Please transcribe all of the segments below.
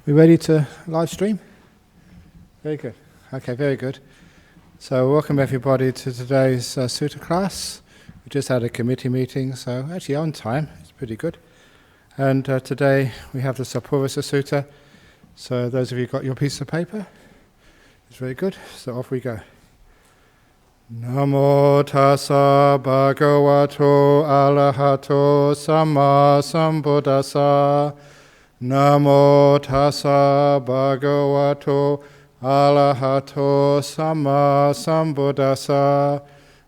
We ready to live stream? Very good. Okay, very good. So welcome everybody to today's Sutta class. We just had a committee meeting, so actually on time. It's pretty good. And today we have the Sappurisa Sutta. So those of you got your piece of paper? It's very good. So off we go. Namo tassa bhagavato arahato samma sambuddhassa. Namo tassa bhagavato arahato samma sambuddhassa.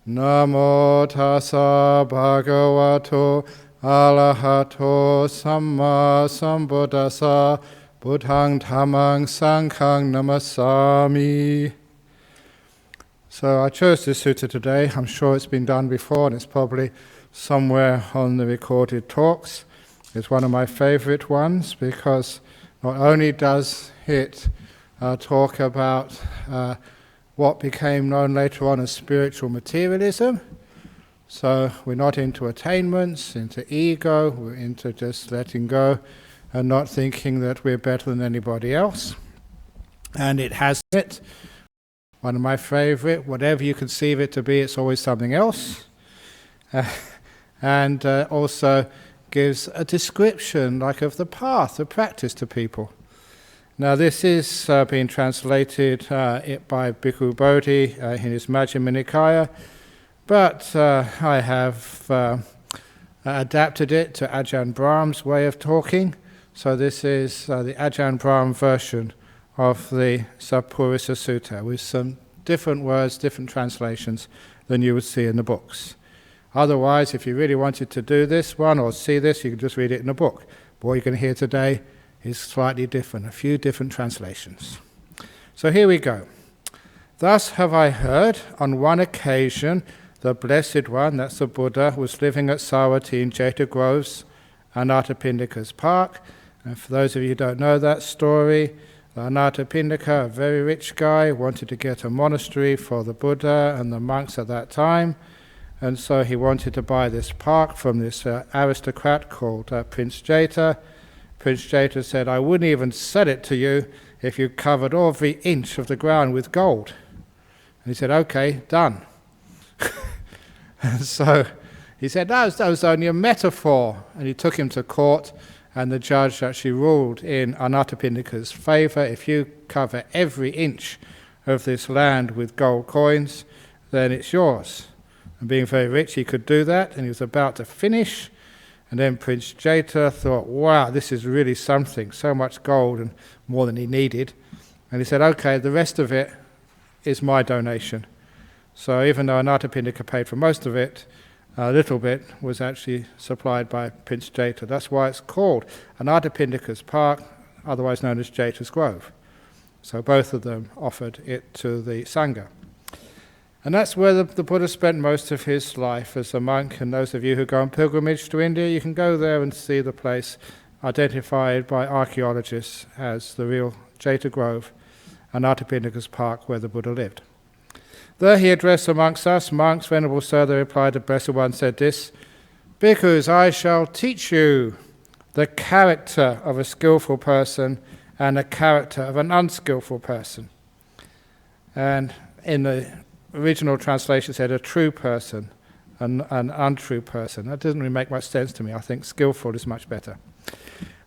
Namo tassa bhagavato arahato samma sambuddhassa. Buddhaṃ dhammāṃ saṅghāṃ namasāmi. So I chose this sutta today. I'm sure it's been done before and it's probably somewhere on the recorded talks. It's one of my favorite ones because not only does it talk about what became known later on as spiritual materialism, so we're not into attainments, into ego, we're into just letting go and not thinking that we're better than anybody else. And it has it. One of my favorite, whatever you conceive it to be, it's always something else. And also gives a description like of the path, the practice to people. Now this is being translated by Bhikkhu Bodhi in his Majjhima Nikaya, but I have adapted it to Ajahn Brahm's way of talking. So this is the Ajahn Brahm version of the Sappurisa Sutta with some different words, different translations than you would see in the books. Otherwise, if you really wanted to do this one or see this, you can just read it in a book. But what you're going to hear today is slightly different, a few different translations. So here we go. Thus have I heard, on one occasion, the Blessed One, that's the Buddha, was living at Savatthi in Jeta Groves, Anathapindika's park. And for those of you who don't know that story, Anathapindika, a very rich guy, wanted to get a monastery for the Buddha and the monks at that time. And so he wanted to buy this park from this aristocrat called Prince Jeta. Prince Jeta said, I wouldn't even sell it to you if you covered every inch of the ground with gold. And he said, okay, done. And so he said, that was only a metaphor. And he took him to court, and the judge actually ruled in Anathapindika's favor. If you cover every inch of this land with gold coins, then it's yours. And being very rich, he could do that, and he was about to finish. And then Prince Jeta thought, wow, this is really something, so much gold and more than he needed. And he said, okay, the rest of it is my donation. So even though Anathapindika paid for most of it, a little bit was actually supplied by Prince Jeta. That's why it's called Anathapindika's Park, otherwise known as Jeta's Grove. So both of them offered it to the Sangha. And that's where the Buddha spent most of his life as a monk. And those of you who go on pilgrimage to India, you can go there and see the place identified by archaeologists as the real Jeta Grove, Anathapindika's Park, where the Buddha lived. There he addressed amongst us, monks, Venerable Sir, they replied, the Blessed One said this, Bhikkhus, I shall teach you the character of a skillful person and the character of an unskillful person. And in the original translation it said a true person and an untrue person. That doesn't really make much sense to me. I think skillful is much better.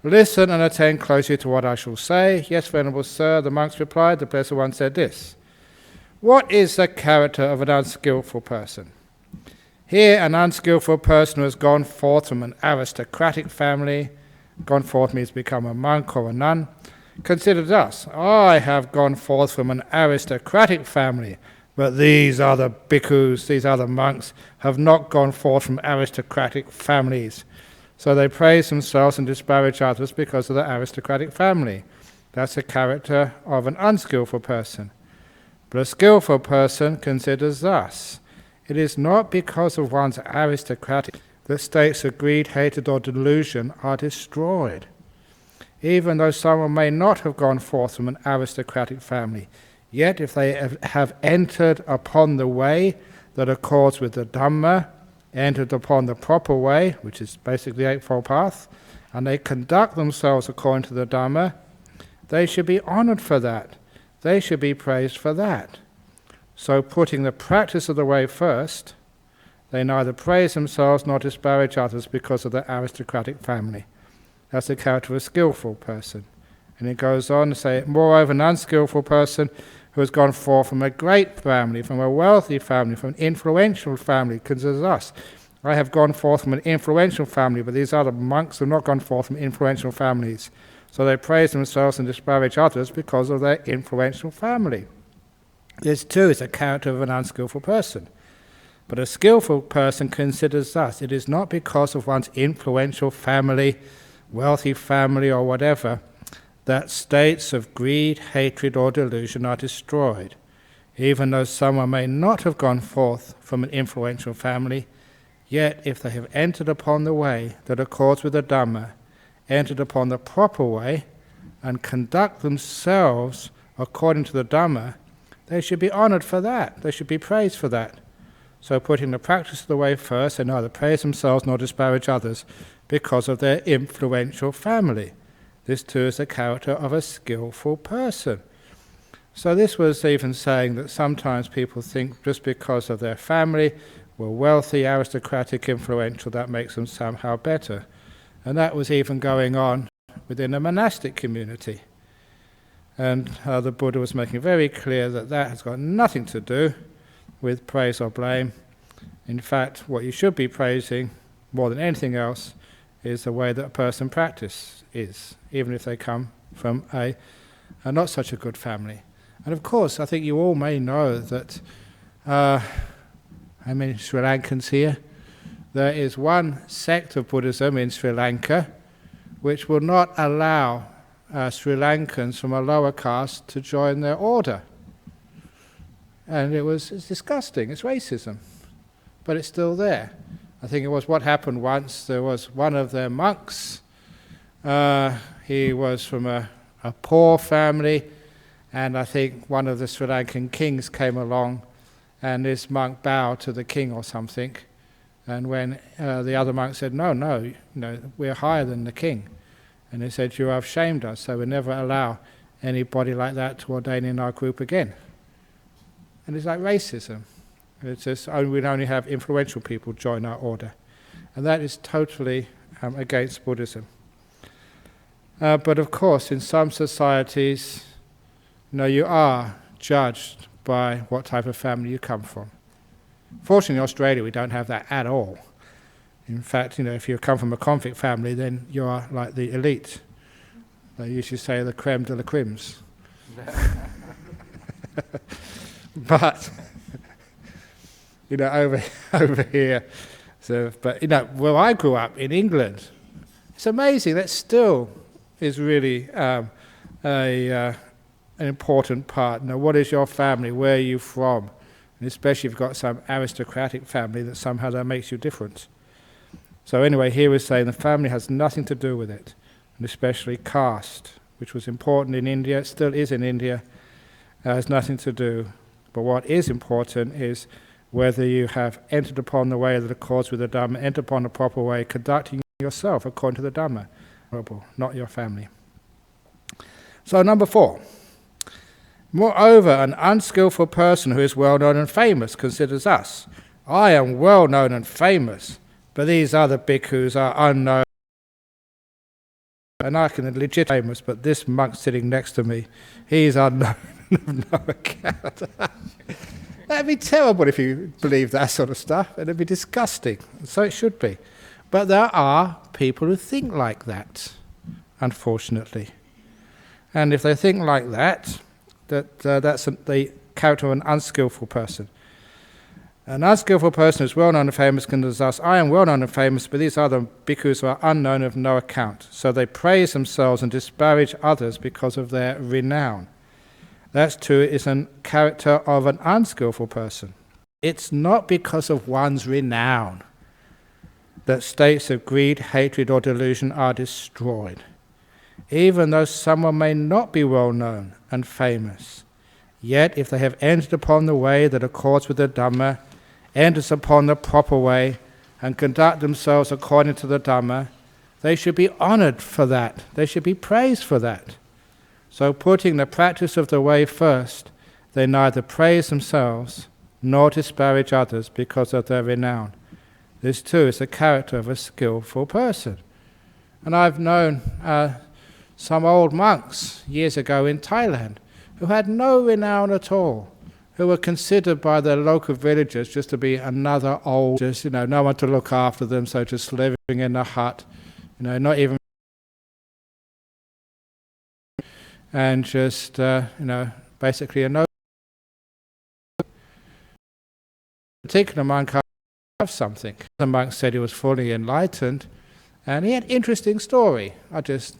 Listen and attend closely to what I shall say. Yes, Venerable Sir, the monks replied, the Blessed One said this. What is the character of an unskillful person? Here an unskillful person who has gone forth from an aristocratic family, gone forth means become a monk or a nun, consider thus, I have gone forth from an aristocratic family, but these other bhikkhus, these other monks, have not gone forth from aristocratic families. So they praise themselves and disparage others because of their aristocratic family. That's the character of an unskillful person. But a skillful person considers thus, it is not because of one's aristocratic that states of greed, hatred, or delusion are destroyed. Even though someone may not have gone forth from an aristocratic family, yet if they have entered upon the way that accords with the Dhamma, entered upon the proper way, which is basically the Eightfold Path, and they conduct themselves according to the Dhamma, they should be honored for that. They should be praised for that. So putting the practice of the way first, they neither praise themselves nor disparage others because of their aristocratic family. That's the character of a skillful person. And it goes on to say, moreover, an unskillful person who has gone forth from a great family, from a wealthy family, from an influential family, considers us. I have gone forth from an influential family, but these other monks have not gone forth from influential families. So they praise themselves and disparage others because of their influential family. This too is a character of an unskillful person. But a skillful person considers thus: it is not because of one's influential family, wealthy family, or whatever, that states of greed, hatred, or delusion are destroyed. Even though someone may not have gone forth from an influential family, yet if they have entered upon the way that accords with the Dhamma, entered upon the proper way, and conduct themselves according to the Dhamma, they should be honored for that. They should be praised for that. So putting the practice of the way first, they neither praise themselves nor disparage others because of their influential family. This too is the character of a skillful person. So this was even saying that sometimes people think just because of their family were wealthy, aristocratic, influential, that makes them somehow better. And that was even going on within a monastic community. And the Buddha was making it very clear that that has got nothing to do with praise or blame. In fact, what you should be praising more than anything else is the way that a person practice is, even if they come from a not such a good family. And of course, I think you all may know that, how many Sri Lankans here? There is one sect of Buddhism in Sri Lanka which will not allow Sri Lankans from a lower caste to join their order. And it's disgusting, it's racism, but it's still there. I think it was what happened once. There was one of their monks, he was from a poor family, and I think one of the Sri Lankan kings came along, and this monk bowed to the king or something, and when the other monk said, no, we're higher than the king, and he said, you have shamed us, so we'll never allow anybody like that to ordain in our group again. And it's like racism. It's just we'd only have influential people join our order. And that is totally against Buddhism. But of course, in some societies, you are judged by what type of family you come from. Fortunately, in Australia, we don't have that at all. In fact, if you come from a convict family, then you are like the elite. They usually say the creme de la cremes. But over here, where I grew up in England, it's amazing. That still is really an important part. What is your family? Where are you from? And especially if you've got some aristocratic family, that somehow that makes you different. So anyway, here we're saying the family has nothing to do with it, and especially caste, which was important in India, it still is in India, has nothing to do. But what is important is whether you have entered upon the way that accords with the Dhamma, entered upon the proper way, conducting yourself according to the Dhamma, not your family. So number 4. Moreover, an unskillful person who is well known and famous considers us. I am well known and famous, but these other bhikkhus are unknown. And I can legit famous, but this monk sitting next to me, he's unknown of no account. That'd be terrible if you believe that sort of stuff. It'd be disgusting. So it should be. But there are people who think like that, unfortunately. And if they think like that, that's the character of an unskillful person. An unskillful person is well known and famous considers us. I am well known and famous, but these other bhikkhus are unknown of no account. So they praise themselves and disparage others because of their renown. That too is a character of an unskillful person. It's not because of one's renown that states of greed, hatred, or delusion are destroyed. Even though someone may not be well known and famous, yet if they have entered upon the way that accords with the Dhamma, enters upon the proper way, and conduct themselves according to the Dhamma, they should be honored for that. They should be praised for that. So putting the practice of the way first, they neither praise themselves nor disparage others because of their renown. This too is the character of a skillful person. And I've known some old monks years ago in Thailand who had no renown at all, who were considered by their local villagers just to be another old, just, no one to look after them, so just living in a hut, not even, and just, basically a no particular monk have something. The monk said he was fully enlightened, and he had an interesting story. It's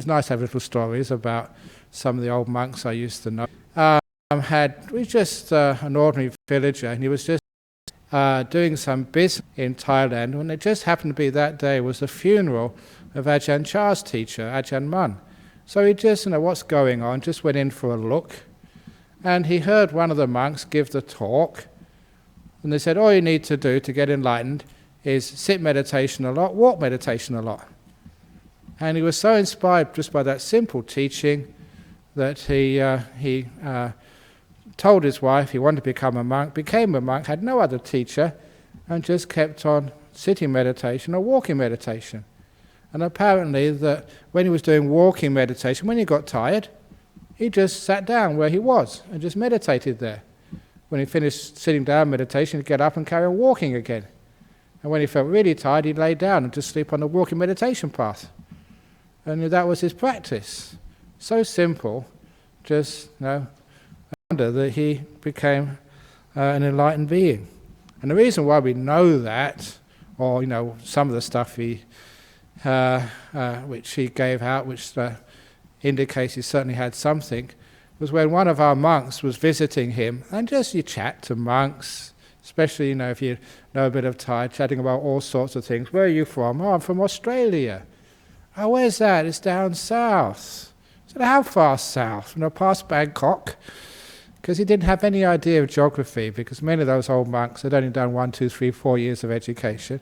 nice to have little stories about some of the old monks I used to know. He was just an ordinary villager, and he was just doing some business in Thailand, when it just happened to be that day was the funeral of Ajahn Chah's teacher, Ajahn Brahm. So he just, what's going on, just went in for a look, and he heard one of the monks give the talk, and they said, all you need to do to get enlightened is sit meditation a lot, walk meditation a lot. And he was so inspired just by that simple teaching that he told his wife he wanted to become a monk, became a monk, had no other teacher, and just kept on sitting meditation or walking meditation. And apparently that when he was doing walking meditation, when he got tired, he just sat down where he was and just meditated there. When he finished sitting down meditation, he'd get up and carry on walking again. And when he felt really tired, he'd lay down and just sleep on the walking meditation path. And that was his practice. So simple, just, I wonder that he became an enlightened being. And the reason why we know that, or, some of the stuff which he gave out, which indicates he certainly had something, was when one of our monks was visiting him, and just you chat to monks, especially, if you know a bit of Thai, chatting about all sorts of things. Where are you from? Oh, I'm from Australia. Oh, where's that? It's down south. I said, how far south? Past Bangkok. Because he didn't have any idea of geography, because many of those old monks had only done 1, 2, 3, 4 years of education.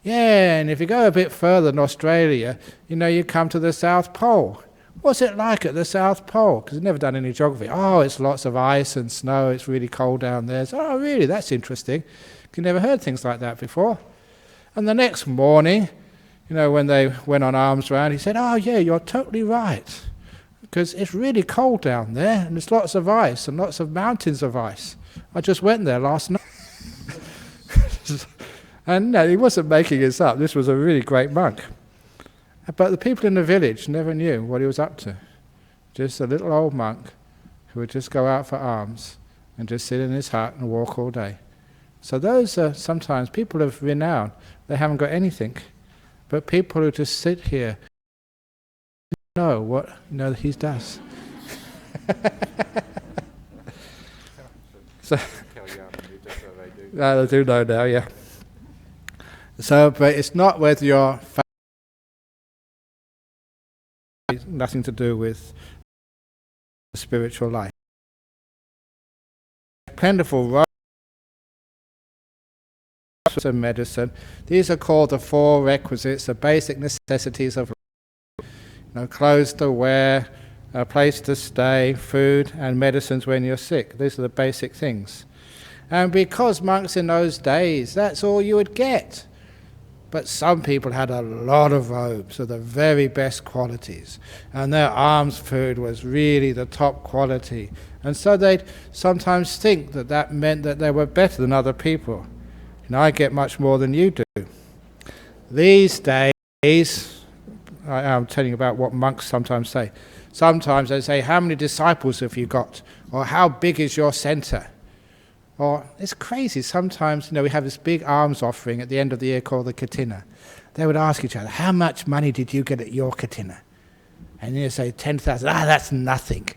Yeah, and if you go a bit further than Australia, you come to the South Pole. What's it like at the South Pole? Because he'd never done any geography. Oh, it's lots of ice and snow, it's really cold down there. So, oh, really, that's interesting. You never heard things like that before. And the next morning, when they went on alms round, he said, oh yeah, you're totally right. Because it's really cold down there, and there's lots of ice, and lots of mountains of ice. I just went there last night. And no, he wasn't making this up. This was a really great monk. But the people in the village never knew what he was up to. Just a little old monk who would just go out for alms and just sit in his hut and walk all day. So those are sometimes people of renown. They haven't got anything. But people who just sit here know what he does. So I do know now, yeah. So, but it's not whether you're nothing to do with the spiritual life. Plentiful robes of medicine. These are called the 4 requisites, the basic necessities of life. Clothes to wear, a place to stay, food, and medicines when you're sick. These are the basic things. And because monks in those days, that's all you would get. But some people had a lot of robes of the very best qualities, and their alms food was really the top quality. And so they'd sometimes think that meant that they were better than other people. I get much more than you do. These days, I'm telling you about what monks sometimes say. Sometimes they say, how many disciples have you got? Or how big is your center? Or it's crazy. Sometimes, we have this big alms offering at the end of the year called the Katina. They would ask each other, how much money did you get at your Katina? And you say 10,000. That's nothing.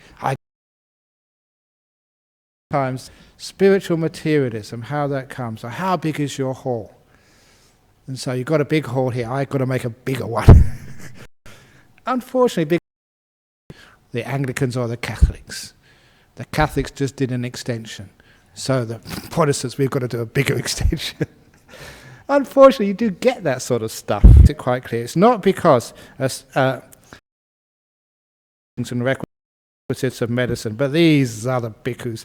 Sometimes spiritual materialism, how that comes. Or how big is your hall? And so you've got a big hall here. I've got to make a bigger one. Unfortunately, the Anglicans or the Catholics. The Catholics just did an extension. So the Protestants, we've got to do a bigger extension. Unfortunately, you do get that sort of stuff. It's quite clear. It's not because and requisites of medicine. But these are the bhikkhus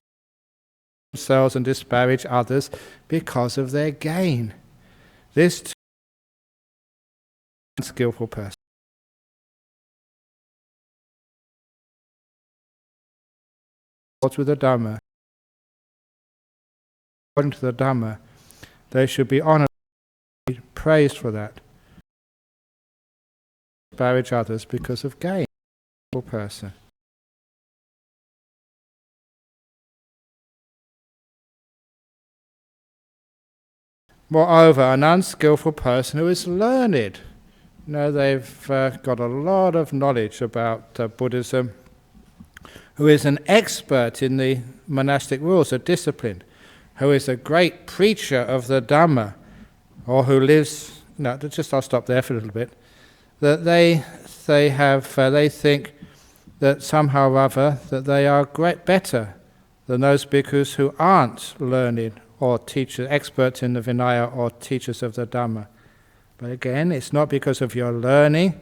themselves and disparage others because of their gain. This too is a skillful person. With the Dhamma, according to the Dhamma, they should be honoured, praised for that. Disparage others because of gain. Person. Moreover, an unskillful person who is learned, they've got a lot of knowledge about Buddhism, who is an expert in the monastic rules of discipline, who is a great preacher of the Dhamma, or who lives, I'll stop there for a little bit, that they think that somehow or other that they are better than those bhikkhus who aren't learned or teachers, experts in the Vinaya or teachers of the Dhamma. But again, it's not because of your learning,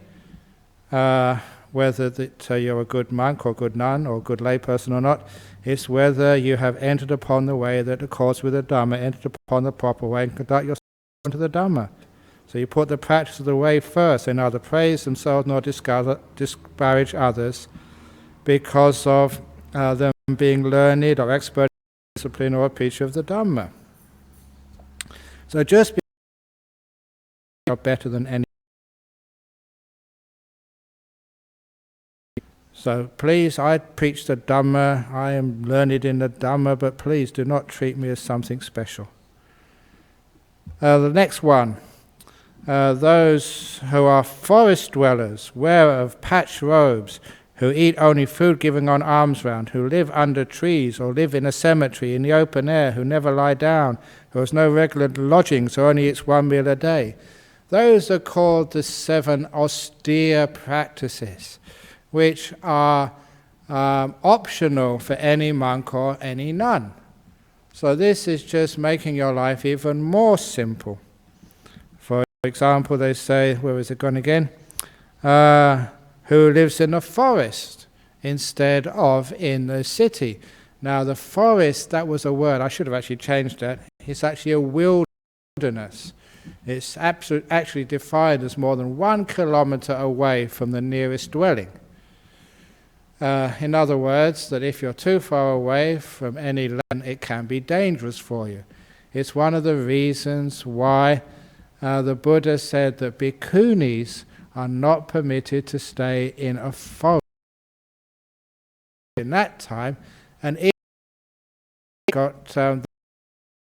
whether that you're a good monk or good nun or good layperson or not. It's whether you have entered upon the way that accords with the Dhamma, entered upon the proper way, and conduct yourself into the Dhamma. So you put the practice of the way first. They neither praise themselves nor disparage others because of them being learned or expert in discipline or a preacher of the Dhamma. So just because you're better than any. So please, I preach the Dhamma, I am learned in the Dhamma, but please do not treat me as something special. The next one. Those who are forest dwellers, wearer of patched robes, who eat only food given on alms round, who live under trees or live in a cemetery in the open air, who never lie down, who has no regular lodgings or only eats one meal a day. Those are called the 7 austere practices, which are optional for any monk or any nun. So this is just making your life even more simple. For example, they say, where is it gone again? Who lives in a forest instead of in the city. Now the forest, that was a word, I should have actually changed that. It's actually a wilderness. It's actually defined as more than 1 kilometer away from the nearest dwelling. In other words, that if you're too far away from any land, it can be dangerous for you. It's one of the reasons why the Buddha said that bhikkhunis are not permitted to stay in a forest. In that time, and it got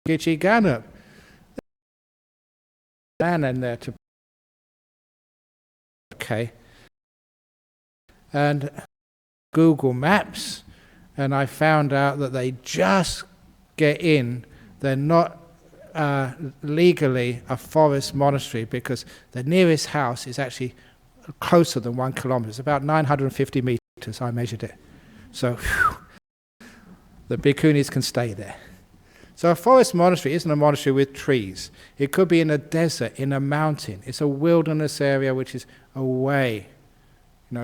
Giji Ganup. Man in there to and Google Maps, and I found out that they just get in. They're not legally a forest monastery because the nearest house is actually closer than 1 kilometer. It's about 950 meters. I measured it. So the bhikkhunis can stay there. So a forest monastery isn't a monastery with trees. It could be in a desert, in a mountain. It's a wilderness area which is away,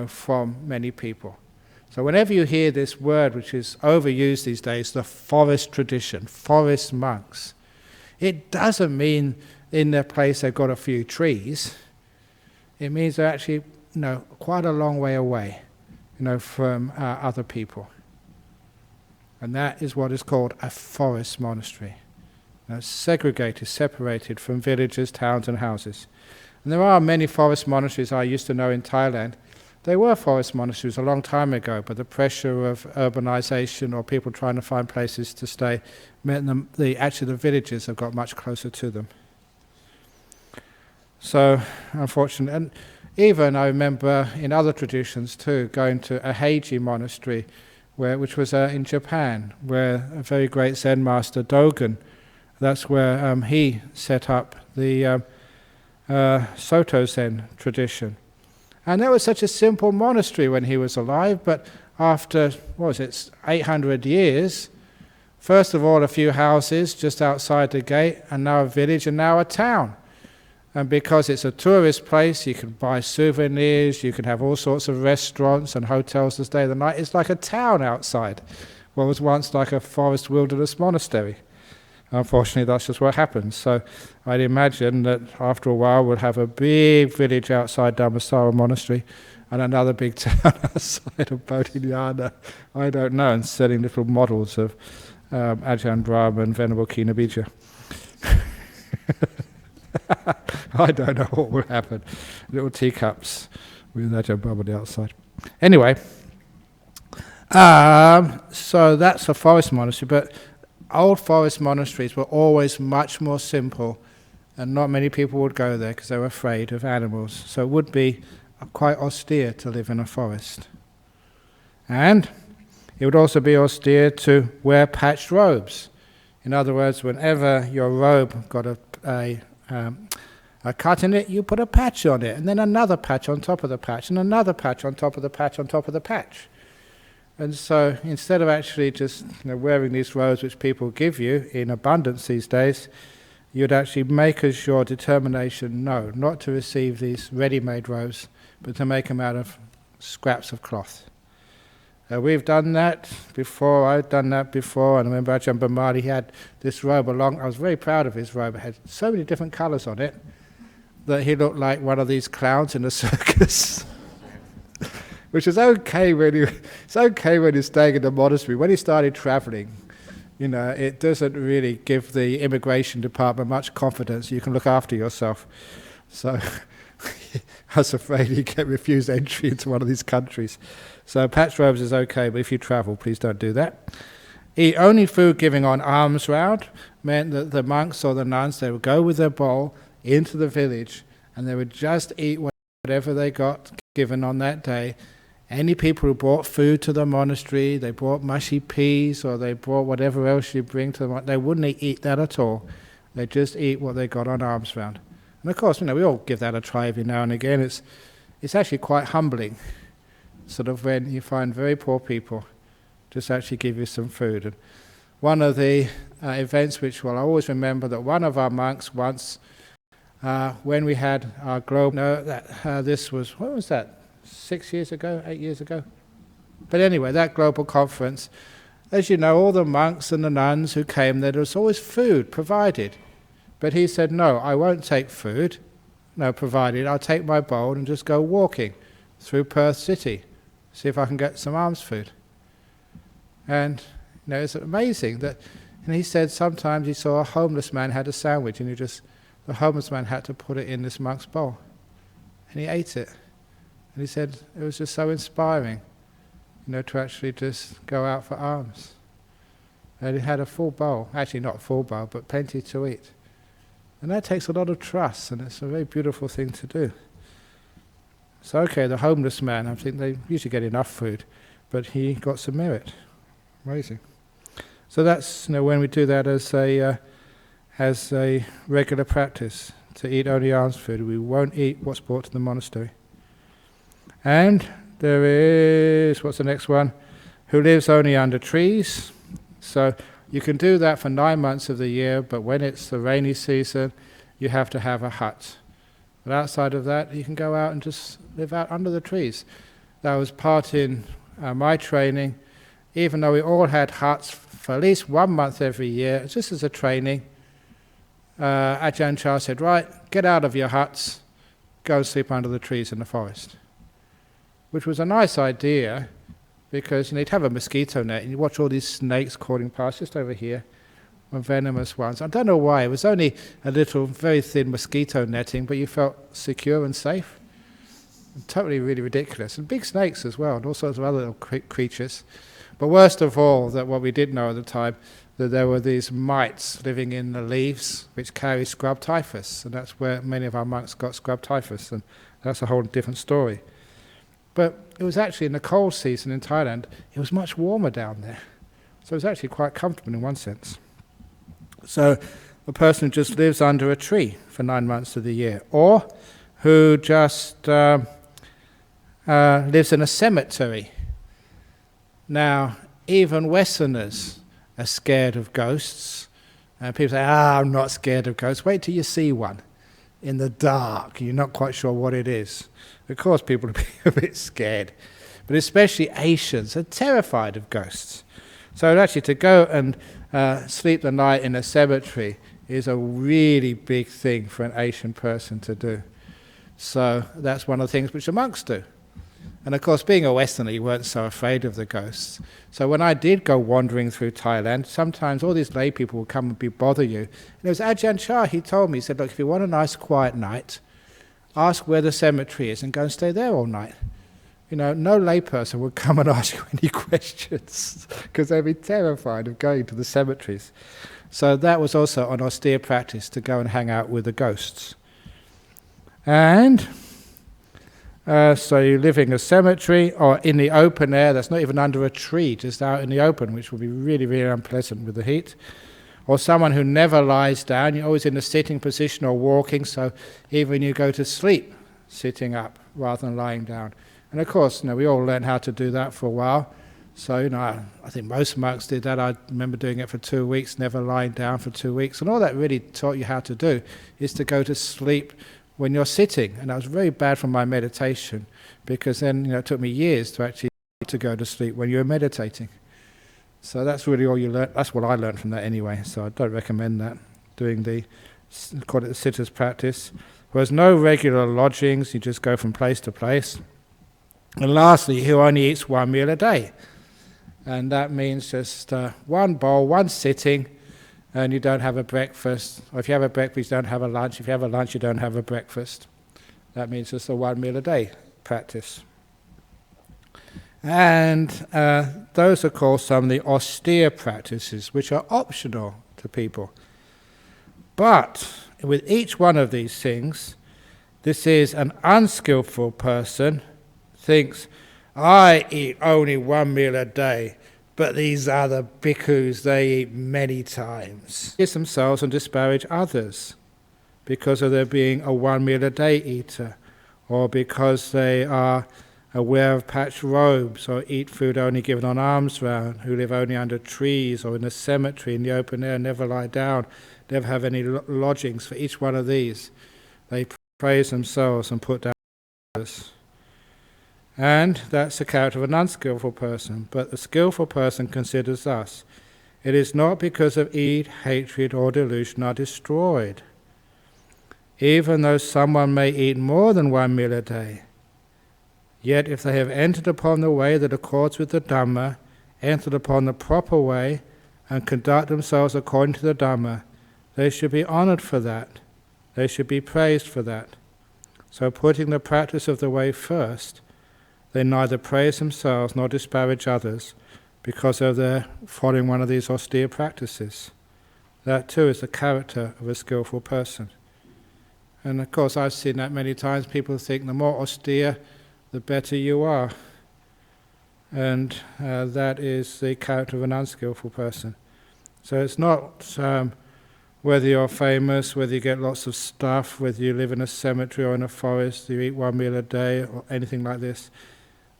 from many people. So whenever you hear this word, which is overused these days, the forest tradition, forest monks, it doesn't mean in their place they've got a few trees. It means they're actually, quite a long way away, from other people. And that is what is called a forest monastery. Segregated, separated from villages, towns and houses. And there are many forest monasteries I used to know in Thailand. They were forest monasteries a long time ago, but the pressure of urbanization or people trying to find places to stay meant the villages have got much closer to them. So, unfortunately, and even I remember in other traditions too, going to a Heiji monastery, which was in Japan, where a very great Zen master, Dogen, that's where he set up the Soto Zen tradition. And that was such a simple monastery when he was alive, but after, 800 years, first of all a few houses just outside the gate, and now a village, and now a town. And because it's a tourist place, you can buy souvenirs, you can have all sorts of restaurants and hotels to stay the night. It's like a town outside what was once like a forest wilderness monastery. Unfortunately, that's just what happens. So I'd imagine that after a while we'll have a big village outside Dhammasara Monastery and another big town outside of Bodhinyana. I don't know, and selling little models of Ajahn Brahm and Venerable Kinabija. I don't know what will happen. Little teacups with Ajahn Brahm on the outside. Anyway, so that's a forest monastery, but old forest monasteries were always much more simple, and not many people would go there because they were afraid of animals. So it would be quite austere to live in a forest. And it would also be austere to wear patched robes. In other words, whenever your robe got a cut in it, you put a patch on it, and then another patch on top of the patch, and another patch on top of the patch on top of the patch. And so instead of actually just wearing these robes which people give you in abundance these days, you'd actually make as your determination not to receive these ready-made robes, but to make them out of scraps of cloth. We've done that before, I've done that before, and I remember Ajahn Brahm, he had this robe along, I was very proud of his robe, it had so many different colours on it, that he looked like one of these clowns in a circus. Which is okay when you're staying in the monastery. When he started travelling, it doesn't really give the immigration department much confidence. You can look after yourself. So I was afraid he'd get refused entry into one of these countries. So patched robes is okay, but if you travel, please don't do that. Eat only food giving on alms round meant that the monks or the nuns, they would go with their bowl into the village and they would just eat whatever they got given on that day. Any people who brought food to the monastery, they brought mushy peas or they brought whatever else you bring to them, they wouldn't eat that at all. They just eat what they got on alms round. And of course, we all give that a try every now and again. It's actually quite humbling, sort of when you find very poor people just actually give you some food. And one of the events which I always remember, that one of our monks once, when we had our global, this was, what was that? 8 years ago. But anyway, that global conference, as you know, all the monks and the nuns who came there was always food provided. But he said, no, I won't take food, provided. I'll take my bowl and just go walking through Perth City, see if I can get some alms food. And it's amazing that, and he said sometimes he saw a homeless man had a sandwich and the homeless man had to put it in this monk's bowl. And he ate it. And he said it was just so inspiring, to actually just go out for alms. And he had a full bowl, actually not a full bowl, but plenty to eat. And that takes a lot of trust, and it's a very beautiful thing to do. So okay, the homeless man, I think they usually get enough food, but he got some merit. Amazing. So that's when we do that as a regular practice, to eat only alms food. We won't eat what's brought to the monastery. And there is, what's the next one? Who lives only under trees. So you can do that for 9 months of the year, but when it's the rainy season, you have to have a hut. But outside of that, you can go out and just live out under the trees. That was part in my training. Even though we all had huts for at least 1 month every year, just as a training, Ajahn Chah said, right, get out of your huts, go and sleep under the trees in the forest. Which was a nice idea, because you'd have a mosquito net and you watch all these snakes crawling past just over here, venomous ones. I don't know why, it was only a little very thin mosquito netting, but you felt secure and safe. Totally really ridiculous. And big snakes as well, and all sorts of other little creatures. But worst of all, that what we did know at the time, that there were these mites living in the leaves which carry scrub typhus, and that's where many of our monks got scrub typhus, and that's a whole different story. But it was actually in the cold season in Thailand, it was much warmer down there. So it was actually quite comfortable in one sense. So a person who just lives under a tree for 9 months of the year, or who just lives in a cemetery. Now, even Westerners are scared of ghosts. People say, I'm not scared of ghosts. Wait till you see one. in the dark. You're not quite sure what it is. Of course, people will be a bit scared. But especially Asians are terrified of ghosts. So actually to go and sleep the night in a cemetery is a really big thing for an Asian person to do. So that's one of the things which the monks do. And of course, being a Westerner, you weren't so afraid of the ghosts. So when I did go wandering through Thailand, sometimes all these lay people would come and bother you. And it was Ajahn Chah, he told me, he said, look, if you want a nice quiet night, ask where the cemetery is and go and stay there all night. You know, no layperson would come and ask you any questions because they'd be terrified of going to the cemeteries. So that was also an austere practice, to go and hang out with the ghosts. And so you live in a cemetery or in the open air, that's not even under a tree, just out in the open, which will be really, really unpleasant with the heat. Or someone who never lies down, you're always in a sitting position or walking, so even you go to sleep, sitting up rather than lying down. And of course, we all learned how to do that for a while. So, I think most monks did that. I remember doing it for 2 weeks, never lying down for 2 weeks. And all that really taught you how to do is to go to sleep when you're sitting. And that was very bad for my meditation, because then it took me years to actually to go to sleep when you were meditating. So that's really all you learn. That's what I learned from that anyway. So I don't recommend that, doing call it the sitter's practice. There's no regular lodgings, you just go from place to place. And lastly, who only eats one meal a day. And that means just one bowl, one sitting, and you don't have a breakfast. Or if you have a breakfast, you don't have a lunch. If you have a lunch, you don't have a breakfast. That means just a 1 meal a day practice. And those are called some of the austere practices, which are optional to people. But with each one of these things, this is an unskillful person thinks, I eat only 1 meal a day, but these other bhikkhus, they eat many times. They themselves and disparage others because of their being a 1 meal a day eater, or because they are aware of patched robes, or eat food only given on alms round, who live only under trees or in a cemetery in the open air, never lie down, never have any lodgings. For each one of these, they praise themselves and put down others. And that's the character of an unskillful person. But the skillful person considers thus: it is not because of greed, hatred, or delusion are destroyed. Even though someone may eat more than 1 meal a day, yet if they have entered upon the way that accords with the Dhamma, entered upon the proper way, and conduct themselves according to the Dhamma, they should be honored for that. They should be praised for that. So putting the practice of the way first, they neither praise themselves nor disparage others because of their following one of these austere practices. That too is the character of a skillful person. And of course I've seen that many times. People think the more austere, the better you are. And that is the character of an unskillful person. So it's not whether you're famous, whether you get lots of stuff, whether you live in a cemetery or in a forest, you eat 1 meal a day or anything like this.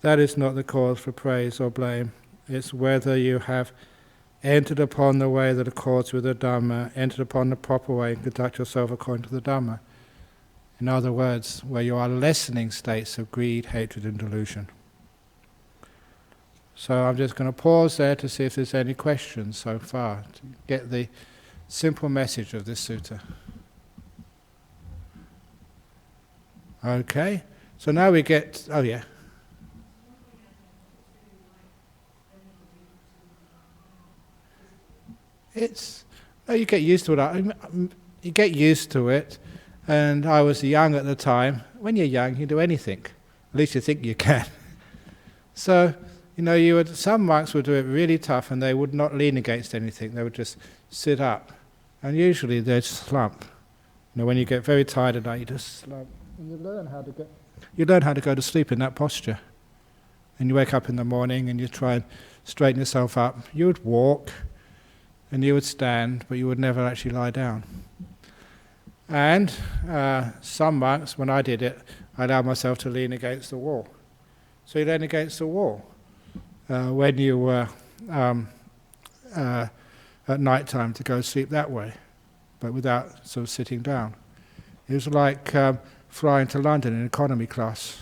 That is not the cause for praise or blame. It's whether you have entered upon the way that accords with the Dhamma, entered upon the proper way, and conduct yourself according to the Dhamma. In other words, where you are lessening states of greed, hatred, and delusion. So I'm just going to pause there to see if there's any questions so far, to get the simple message of this sutta. Okay, so now we get, oh yeah. You get used to it. You get used to it, and I was young at the time. When you're young, you can do anything. At least you think you can. So, some monks would do it really tough, and they would not lean against anything. They would just sit up, and usually they'd slump. When you get very tired at night, you just slump, and you learn how to go to sleep in that posture. And you wake up in the morning, and you try and straighten yourself up. You would walk, and you would stand, but you would never actually lie down. And some monks, when I did it, I allowed myself to lean against the wall. So you lean against the wall when you were at night time to go sleep that way, but without sort of sitting down. It was like flying to London in economy class.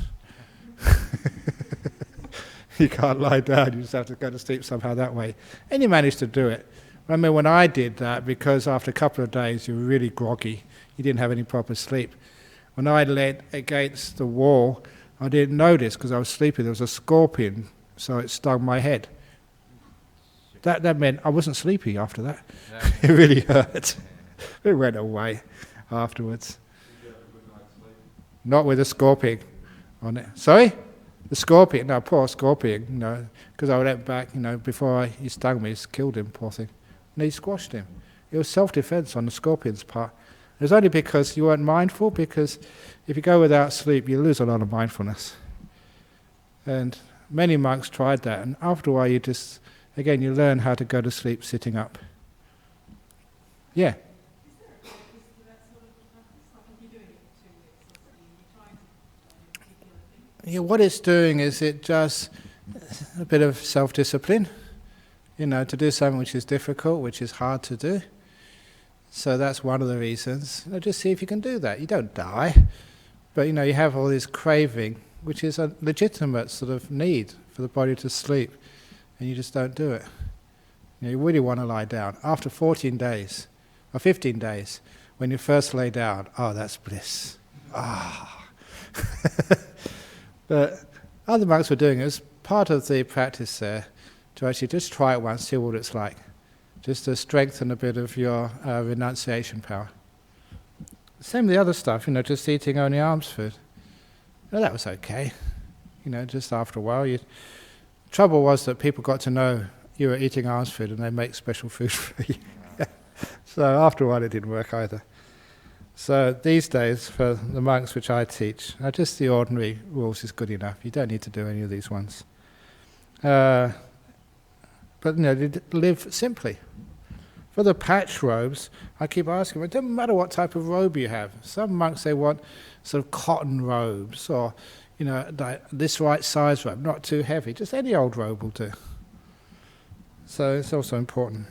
You can't lie down, you just have to go to sleep somehow that way. And you managed to do it. I mean, when I did that, because after a couple of days you were really groggy, you didn't have any proper sleep. When I leant against the wall, I didn't notice because I was sleeping, there was a scorpion, so it stung my head. That meant I wasn't sleepy after that. Yeah. It really hurt. It went away afterwards. Did you have a good night's sleep? Not with a scorpion on it. Sorry? The scorpion, no, poor scorpion, no, because I went back, before he stung me, he killed him, poor thing. And he squashed him. It was self-defense on the scorpion's part. It was only because you weren't mindful, because if you go without sleep, you lose a lot of mindfulness. And many monks tried that, and after a while you just, again, you learn how to go to sleep sitting up. Yeah? Yeah, what it's doing is it just a bit of self-discipline, to do something which is difficult, which is hard to do. So that's one of the reasons. Just see if you can do that. You don't die, but you have all this craving, which is a legitimate sort of need for the body to sleep, and you just don't do it. You really want to lie down. After 14 days, or 15 days, when you first lay down, oh, that's bliss. Ah. But other monks were doing it as part of the practice there, to actually just try it once, see what it's like, just to strengthen a bit of your renunciation power. Same with the other stuff, just eating only alms food. Well, that was okay, just after a while. Trouble was that people got to know you were eating alms food and they make special food for you. So after a while it didn't work either. So these days, for the monks which I teach, just the ordinary rules is good enough. You don't need to do any of these ones. But live simply. For the patch robes, I keep asking, it doesn't matter what type of robe you have. Some monks, they want sort of cotton robes, or like this right size robe, not too heavy. Just any old robe will do. So it's also important.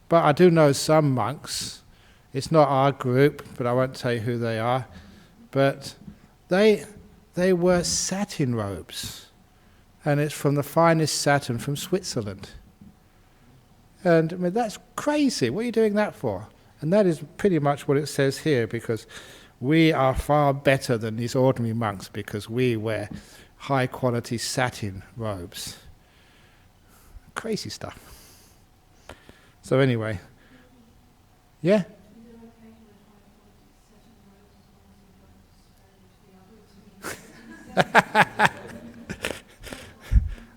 But I do know some monks. It's not our group, but I won't tell you who they are. But they wear satin robes, and it's from the finest satin from Switzerland. And I mean, that's crazy. What are you doing that for? And that is pretty much what it says here, because we are far better than these ordinary monks because we wear high-quality satin robes. Crazy stuff. So anyway, yeah?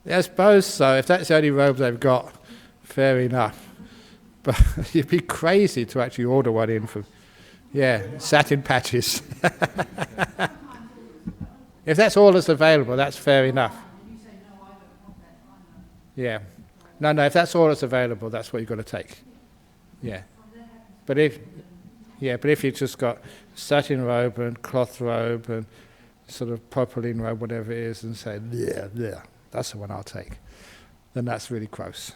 I suppose so. If that's the only robe they've got, fair enough. But you'd be crazy to actually order one in from, satin patches. If that's all that's available, that's fair enough. Yeah. No, if that's all that's available, that's what you've got to take. Yeah. But if you've just got satin robe and cloth robe and sort of popeline robe, whatever it is, and say, that's the one I'll take, then that's really gross.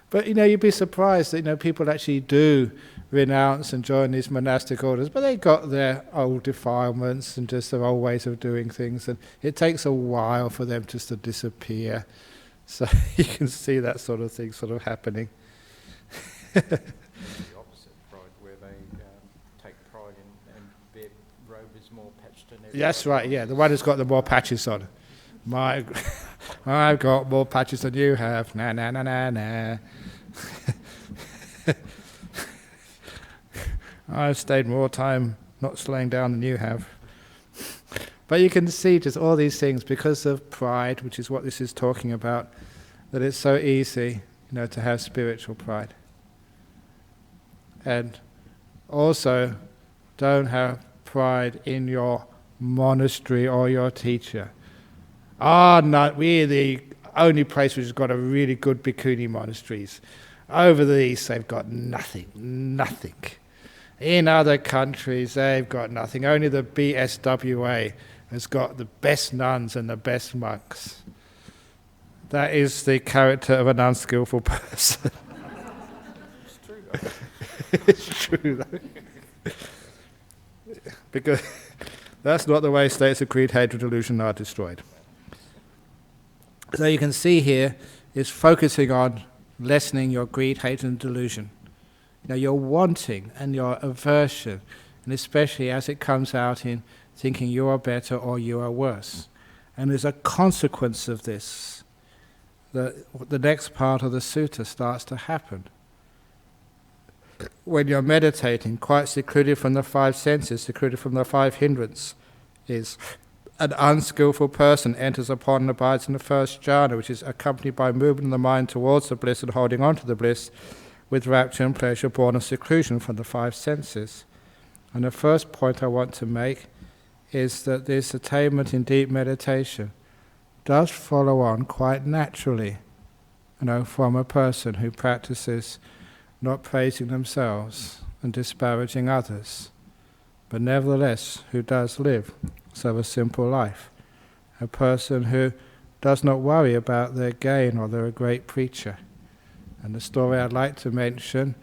But you'd be surprised that people actually do renounce and join these monastic orders, but they got their old defilements and just their old ways of doing things, and it takes a while for them just to disappear. So you can see that sort of thing sort of happening. The opposite pride, where they take pride in their robe is more patched than everyone. That's right, yeah, the one who's got the more patches on. I've got more patches than you have. Nah, nah, nah, nah, nah. I've stayed more time not slowing down than you have. But you can see just all these things because of pride, which is what this is talking about, that it's so easy, to have spiritual pride. And also, don't have pride in your monastery or your teacher. No, we're the only place which has got a really good bhikkhuni monasteries. Over the east, they've got nothing. In other countries, they've got nothing. Only the BSWA has got the best nuns and the best monks. That is the character of an unskillful person. It's true, though. It's true, though. Because that's not the way states of greed, hatred, delusion are destroyed. So you can see here is focusing on lessening your greed, hatred, and delusion. Your wanting and your aversion, and especially as it comes out in thinking you are better or you are worse. And there's a consequence of this. The next part of the sutta starts to happen. When you're meditating, quite secluded from the five senses, secluded from the five hindrances, an unskillful person enters upon and abides in the first jhana, which is accompanied by movement of the mind towards the bliss and holding on to the bliss with rapture and pleasure born of seclusion from the five senses. And the first point I want to make is that this attainment in deep meditation does follow on quite naturally, from a person who practices not praising themselves and disparaging others, but nevertheless who does live so a simple life. A person who does not worry about their gain or they're a great preacher. And the story I'd like to mention,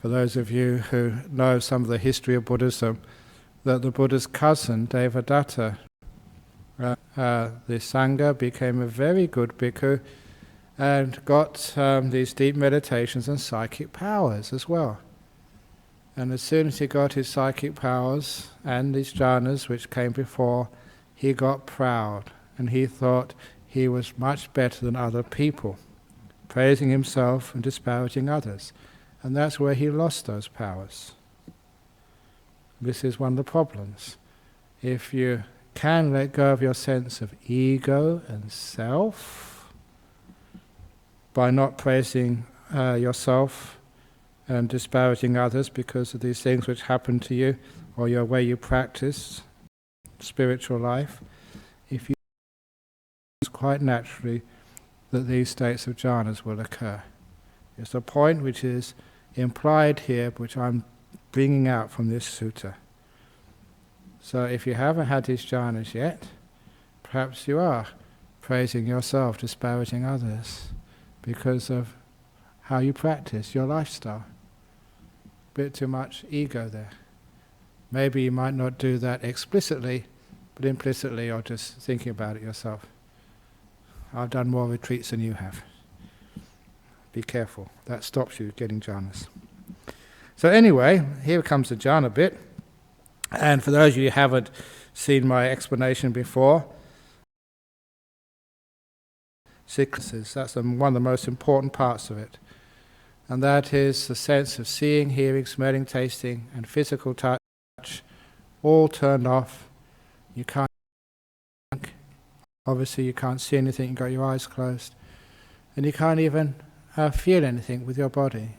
for those of you who know some of the history of Buddhism, that the Buddha's cousin, Devadatta, the Sangha, became a very good bhikkhu and got these deep meditations and psychic powers as well. And as soon as he got his psychic powers and these jhanas which came before, he got proud and he thought he was much better than other people, praising himself and disparaging others. And that's where he lost those powers. This is one of the problems. If you can let go of your sense of ego and self by not praising yourself and disparaging others because of these things which happen to you or your way you practice spiritual life, if you it's quite naturally that these states of jhanas will occur. It's a point which is implied here, which I'm bringing out from this sutta. So if you haven't had these jhanas yet, perhaps you are praising yourself, disparaging others because of how you practice, your lifestyle. Bit too much ego there. Maybe you might not do that explicitly, but implicitly or just thinking about it yourself. I've done more retreats than you have. Be careful. That stops you getting jhanas. So anyway, here comes the jhana bit. And for those of you who haven't seen my explanation before, that's one of the most important parts of it. And that is the sense of seeing, hearing, smelling, tasting, and physical touch, all turned off. You can't think. Obviously you can't see anything, you've got your eyes closed. And you can't even feel anything with your body.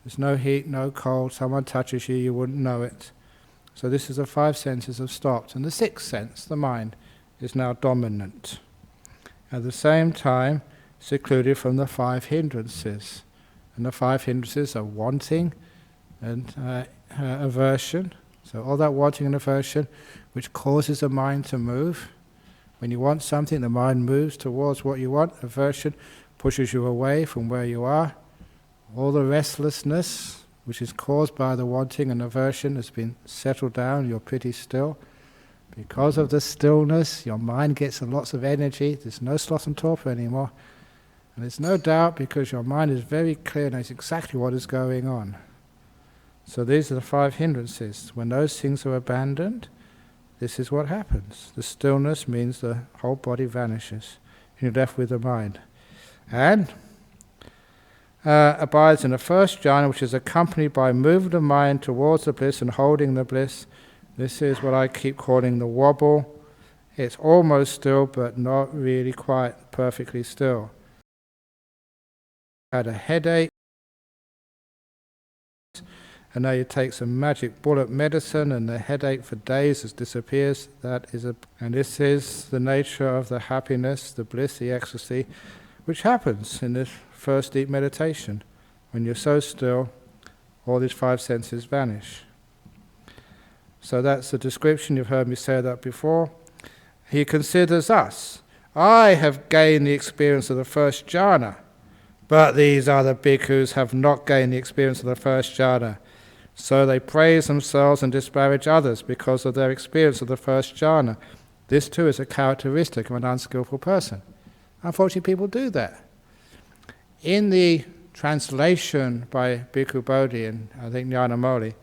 There's no heat, no cold, someone touches you, you wouldn't know it. So this is the five senses have stopped. And the sixth sense, the mind, is now dominant. At the same time, secluded from the five hindrances. And the five hindrances are wanting and aversion. So all that wanting and aversion, which causes the mind to move. When you want something, the mind moves towards what you want. Aversion pushes you away from where you are. All the restlessness, which is caused by the wanting and aversion, has been settled down. You're pretty still. Because of the stillness, your mind gets lots of energy. There's no sloth and torpor anymore. And there's no doubt because your mind is very clear and knows exactly what is going on. So these are the five hindrances. When those things are abandoned, this is what happens. The stillness means the whole body vanishes. You're left with the mind. And abides in the first jhana, which is accompanied by movement of mind towards the bliss and holding the bliss. This is what I keep calling the wobble. It's almost still, but not really quite perfectly still. Had a headache, and now you take some magic bullet medicine, and the headache for days disappears. And this is the nature of the happiness, the bliss, the ecstasy, which happens in this first deep meditation. When you're so still, all these five senses vanish. So that's the description. You've heard me say that before. He considers us. I have gained the experience of the first jhana, but these other bhikkhus have not gained the experience of the first jhana. So they praise themselves and disparage others because of their experience of the first jhana. This too is a characteristic of an unskillful person. Unfortunately, people do that. In the translation by Bhikkhu Bodhi and I think Nyanamoli,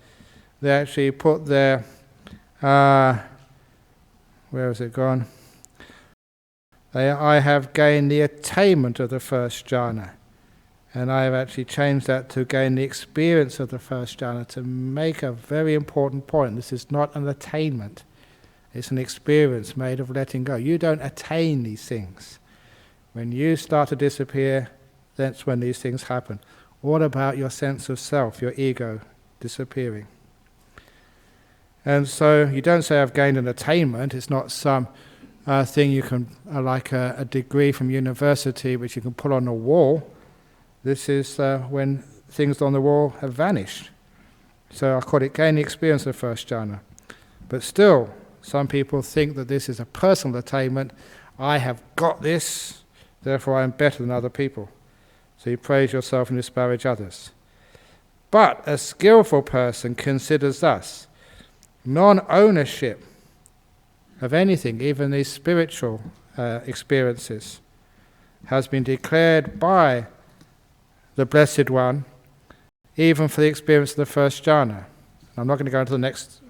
they actually put their, where has it gone? I have gained the attainment of the first jhana. And I have actually changed that to gain the experience of the first jhana, to make a very important point. This is not an attainment. It's an experience made of letting go. You don't attain these things. When you start to disappear, that's when these things happen. What about your sense of self, your ego disappearing? And so you don't say, I've gained an attainment. It's not some thing you can, like a degree from university which you can put on the wall. This is when things on the wall have vanished. So I call it gain the experience of the first jhana. But still, some people think that this is a personal attainment. I have got this, therefore I am better than other people. So you praise yourself and disparage others. But a skillful person considers thus: non-ownership of anything, even these spiritual experiences, has been declared by the Blessed One, even for the experience of the first jhana. I'm not going to go into the next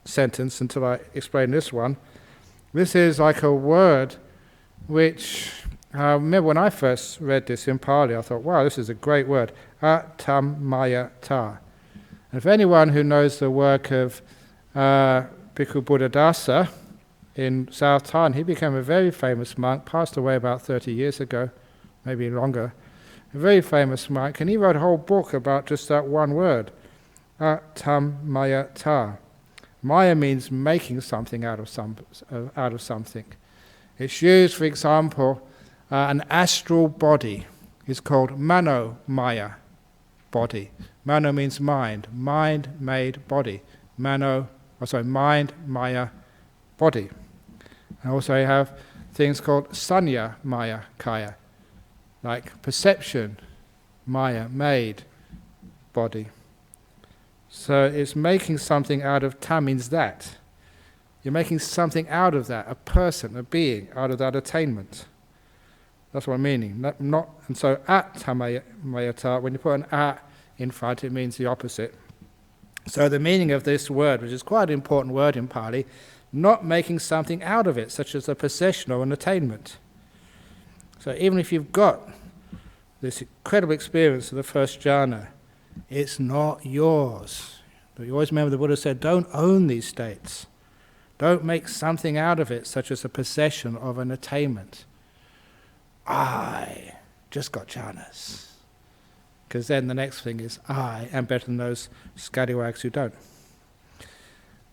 sentence until I explain this one. This is like a word which, I remember when I first read this in Pali, I thought, wow, this is a great word, attainments. And for anyone who knows the work of Bhikkhu Buddhadasa in South Thailand, he became a very famous monk, passed away about 30 years ago, maybe longer. A very famous monk, and he wrote a whole book about just that one word, attainments. Maya means making something out of something. It's used, for example, an astral body is called mano maya body. Mano means mind, mind-made body. Mind, maya, body. And also you have things called sanya maya kaya, like perception, maya, made, body. So it's making something out of ta means that. You're making something out of that, a person, a being, out of that attainment. That's what I'm meaning. And so attainments, when you put an at in front, it means the opposite. So the meaning of this word, which is quite an important word in Pali, not making something out of it, such as a possession or an attainment. So even if you've got this incredible experience of the first jhana, it's not yours. But you always remember the Buddha said, don't own these states. Don't make something out of it, such as a possession of an attainment. I just got jhanas. Because then the next thing is, I am better than those scallywags who don't.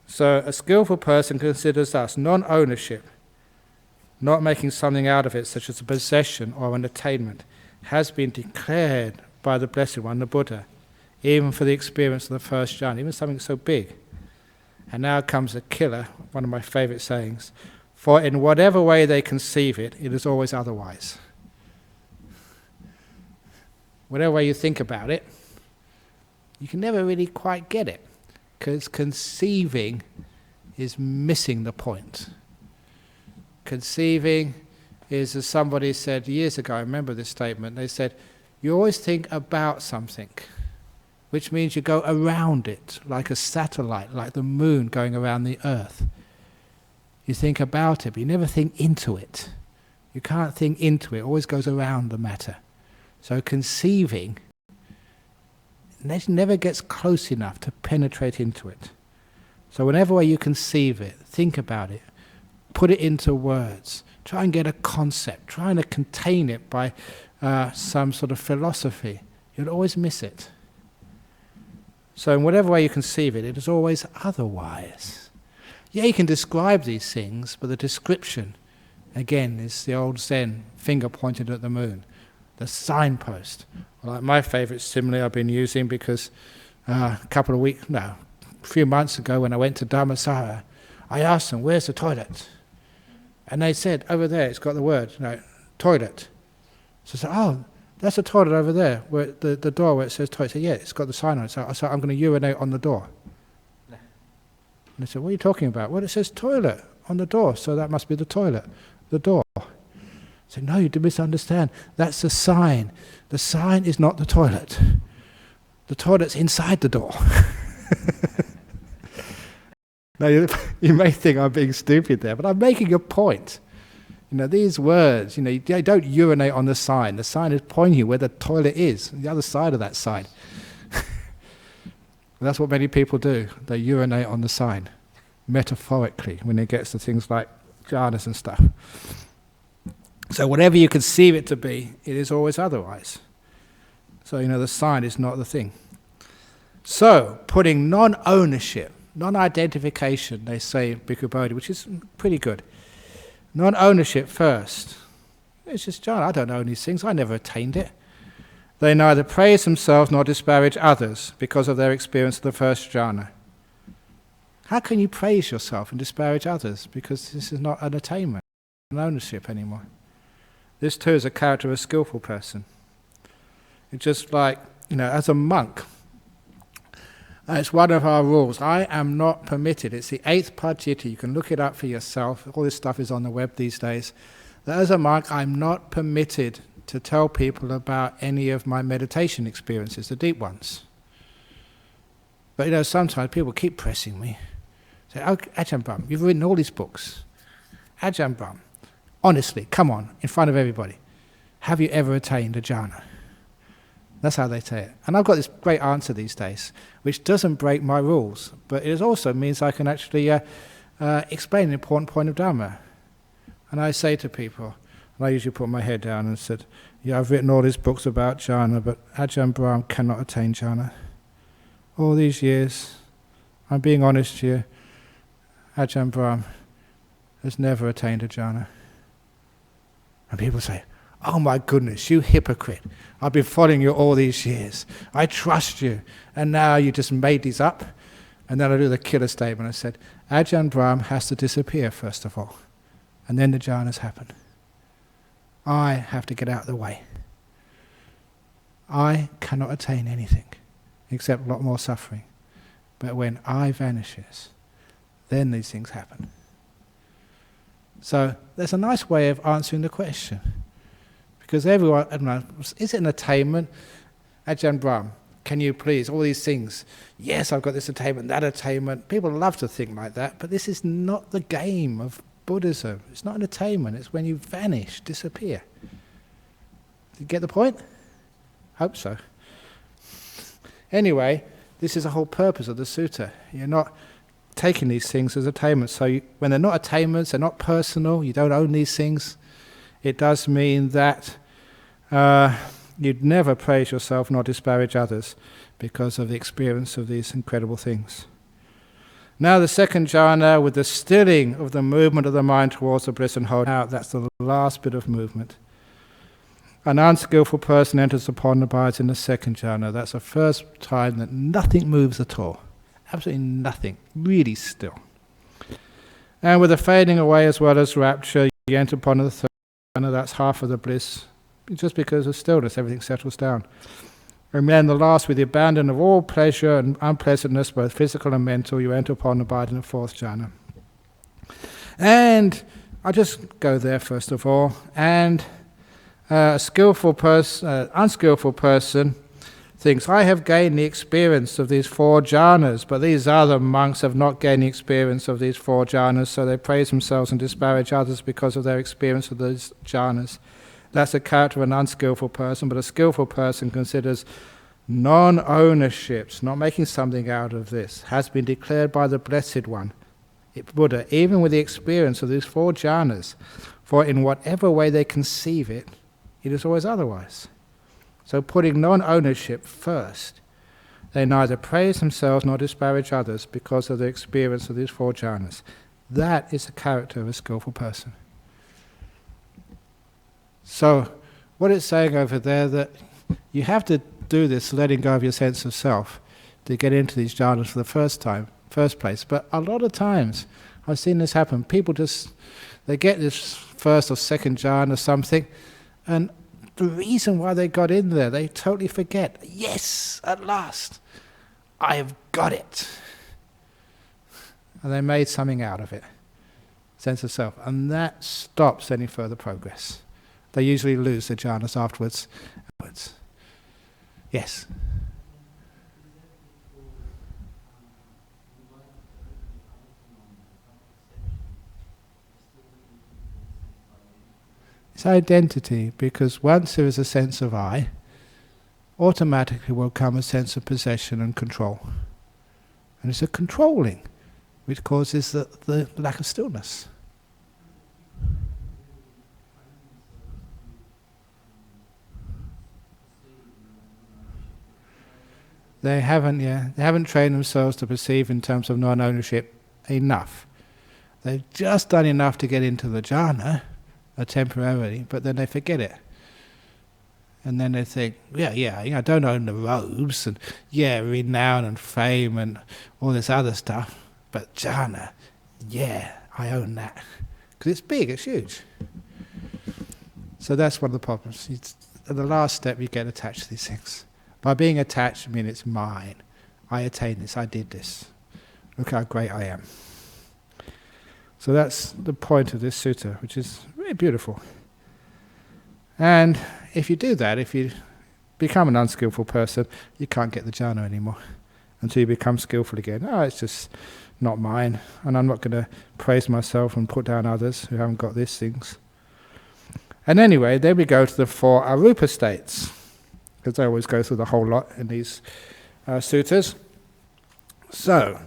So a skillful person considers thus non-ownership, not making something out of it, such as a possession or an attainment, has been declared by the Blessed One, the Buddha, even for the experience of the first jhana, even something so big. And now comes a killer, one of my favorite sayings, for in whatever way they conceive it, it is always otherwise. Whatever way you think about it, you can never really quite get it, because conceiving is missing the point. Conceiving is, as somebody said years ago, I remember this statement, they said, you always think about something, which means you go around it, like a satellite, like the moon going around the earth. You think about it, but you never think into it. You can't think into it, it always goes around the matter. So conceiving never gets close enough to penetrate into it. So whenever way you conceive it, think about it, put it into words, try and get a concept, trying to contain it by some sort of philosophy, you'll always miss it. So in whatever way you conceive it, it is always otherwise. Yeah, you can describe these things, but the description, again, is the old Zen finger pointed at the moon. The signpost. Like my favourite simile I've been using because a few months ago when I went to Dhammasara, I asked them, where's the toilet? And they said, over there, it's got the word, toilet. So I said, That's the toilet over there, where the door where it says toilet. I said, yeah, it's got the sign on it. So I said, I'm going to urinate on the door. And they said, what are you talking about? Well, it says toilet on the door, so that must be the toilet, the door. I said, no, you misunderstand. That's the sign. The sign is not the toilet. The toilet's inside the door. Now, you may think I'm being stupid there, but I'm making a point. These words, you don't urinate on the sign. The sign is pointing you where the toilet is, on the other side of that sign. That's what many people do. They urinate on the sign, metaphorically, when it gets to things like jhanas and stuff. So whatever you conceive it to be, it is always otherwise. So, the sign is not the thing. So, putting non-ownership, non-identification, they say in Bhikkhu Bodhi, which is pretty good. Non-ownership first. It's just, John, I don't own these things. I never attained it. They neither praise themselves nor disparage others because of their experience of the first jhana. How can you praise yourself and disparage others? Because this is not an attainment, an ownership anymore. This too is a character of a skillful person. It's just like, as a monk, it's one of our rules. I am not permitted. It's the 8th Pajjhita. You can look it up for yourself. All this stuff is on the web these days. That as a monk, I'm not permitted to tell people about any of my meditation experiences, the deep ones. But sometimes people keep pressing me. Say, oh, Ajahn Brahm, you've written all these books. Ajahn Brahm, honestly, come on, in front of everybody. Have you ever attained a jhana? That's how they say it. And I've got this great answer these days, which doesn't break my rules, but it also means I can actually explain an important point of Dhamma. And I say to people, and I usually put my head down and said, yeah, I've written all these books about jhana, but Ajahn Brahm cannot attain jhana. All these years, I'm being honest here, Ajahn Brahm has never attained a jhana. And people say, oh my goodness, you hypocrite. I've been following you all these years. I trust you. And now you just made these up. And then I do the killer statement. I said, Ajahn Brahm has to disappear first of all. And then the jhanas happen. I have to get out of the way. I cannot attain anything except a lot more suffering. But when I vanishes, then these things happen. So there's a nice way of answering the question. Because everyone, I don't know, is it an attainment? Ajahn Brahm, can you please, all these things, yes, I've got this attainment, that attainment. People love to think like that, but this is not the game of Buddhism. It's not an attainment, it's when you vanish, disappear. Did you get the point? Hope so. Anyway, this is the whole purpose of the sutta. You're not taking these things as attainments. So when they're not attainments, they're not personal, you don't own these things, it does mean that you'd never praise yourself nor disparage others because of the experience of these incredible things. Now the second jhana, with the stilling of the movement of the mind towards the bliss and holding out, that's the last bit of movement. An unskillful person enters upon and abides in the second jhana. That's the first time that nothing moves at all. Absolutely nothing. Really still. And with the fading away as well as rapture, you enter upon the third jhana. That's half of the bliss. Just because of stillness, everything settles down. And then the last, with the abandon of all pleasure and unpleasantness, both physical and mental, you enter upon and abide in the fourth jhana. And I'll just go there first of all. And a skillful person, unskillful person thinks, I have gained the experience of these four jhanas, but these other monks have not gained the experience of these four jhanas, so they praise themselves and disparage others because of their experience of those jhanas. That's the character of an unskillful person, but a skillful person considers non-ownerships, not making something out of this, has been declared by the Blessed One, Buddha, even with the experience of these four jhanas, for in whatever way they conceive it, it is always otherwise. So putting non-ownership first, they neither praise themselves nor disparage others because of the experience of these four jhanas. That is the character of a skillful person. So what it's saying over there, that you have to do this letting go of your sense of self to get into these jhanas for the first place. But a lot of times I've seen this happen. People just, they get this first or second jhana or something, and the reason why they got in there. They totally forget. Yes, at last, I've got it. And they made something out of it. Sense of self. And that stops any further progress. They usually lose their jhanas afterwards. Yes? It's identity, because once there is a sense of I, automatically will come a sense of possession and control. And it's a controlling which causes the lack of stillness. They haven't trained themselves to perceive in terms of non-ownership enough. They've just done enough to get into the jhana, temporarily, but then they forget it. And then they think, I don't own the robes, and renown and fame and all this other stuff, but jhana, I own that. Because it's big, it's huge. So that's one of the problems. At the last step, you get attached to these things. By being attached, I mean it's mine. I attained this, I did this. Look how great I am. So that's the point of this sutta, which is really beautiful. And if you do that, if you become an unskillful person, you can't get the jhana anymore until you become skillful again. It's just not mine, and I'm not going to praise myself and put down others who haven't got these things. And anyway, then we go to the 4 arupa states, because I always go through the whole lot in these suttas. So,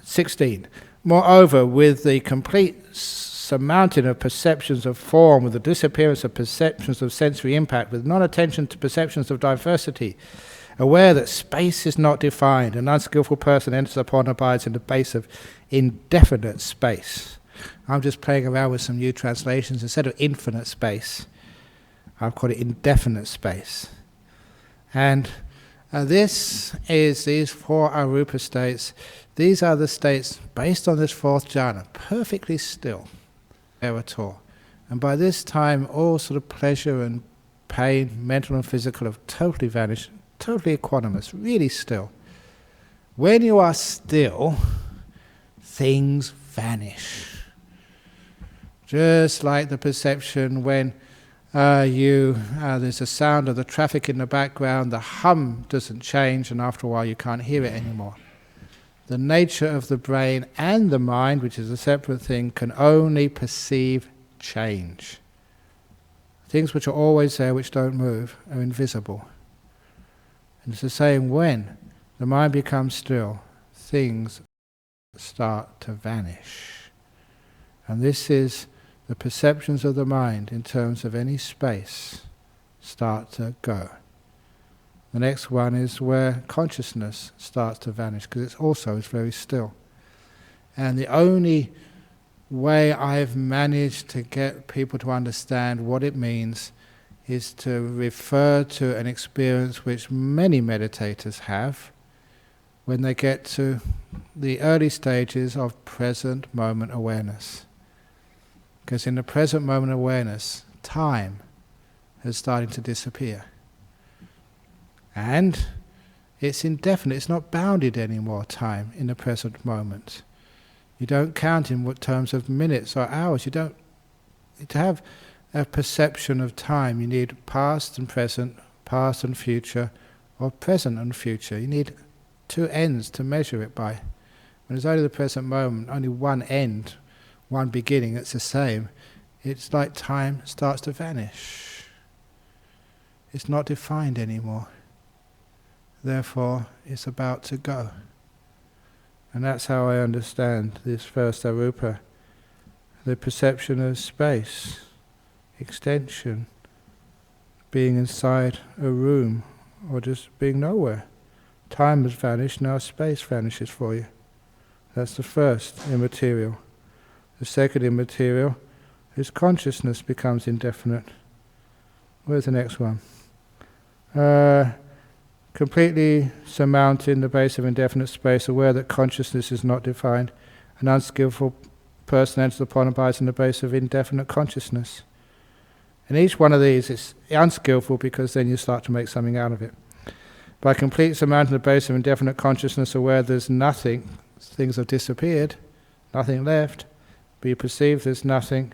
16. Moreover, with the complete surmounting of perceptions of form, with the disappearance of perceptions of sensory impact, with non-attention to perceptions of diversity, aware that space is not defined, an unskillful person enters upon and abides in the base of indefinite space. I'm just playing around with some new translations. Instead of infinite space, I'll call it indefinite space. And this is these 4 arupa states. These are the states based on this 4th jhana, perfectly still, there at all. And by this time, all sort of pleasure and pain, mental and physical, have totally vanished, totally equanimous, really still. When you are still, things vanish. Just like the perception when there's a sound of the traffic in the background, the hum doesn't change, and after a while you can't hear it anymore. The nature of the brain and the mind, which is a separate thing, can only perceive change. Things which are always there, which don't move, are invisible. And it's the same when the mind becomes still, things start to vanish. And this is the perceptions of the mind in terms of any space start to go. The next one is where consciousness starts to vanish, because it's also very still. And the only way I've managed to get people to understand what it means is to refer to an experience which many meditators have when they get to the early stages of present moment awareness. Because in the present moment awareness, time is starting to disappear. And it's indefinite, it's not bounded anymore, time, in the present moment. You don't count in what terms of minutes or hours. You don't. To have a perception of time, you need past and present, past and future, or present and future. You need 2 ends to measure it by. When it's only the present moment, only one end, one beginning, it's the same. It's like time starts to vanish. It's not defined anymore. Therefore, it's about to go. And that's how I understand this first arupa, the perception of space, extension, being inside a room, or just being nowhere. Time has vanished, now space vanishes for you. That's the first immaterial. The second immaterial is consciousness becomes indefinite. Where's the next one? Completely surmounting the base of indefinite space, aware that consciousness is not defined. An unskillful person enters upon and abides in the base of indefinite consciousness. And each one of these is unskillful because then you start to make something out of it. By complete surmounting the base of indefinite consciousness aware there's nothing, things have disappeared, nothing left, but you perceive there's nothing,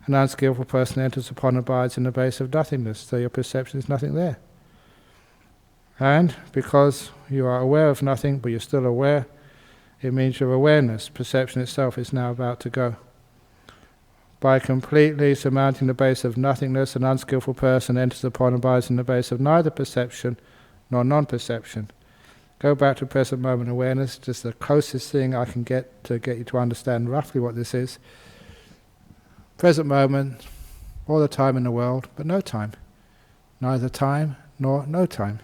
an unskillful person enters upon and abides in the base of nothingness, so your perception is nothing there. And because you are aware of nothing, but you're still aware, it means your awareness, perception itself, is now about to go. By completely surmounting the base of nothingness, an unskillful person enters upon and abides in the base of neither perception nor non-perception. Go back to present moment awareness, just the closest thing I can get to get you to understand roughly what this is. Present moment, all the time in the world, but no time. Neither time nor no time.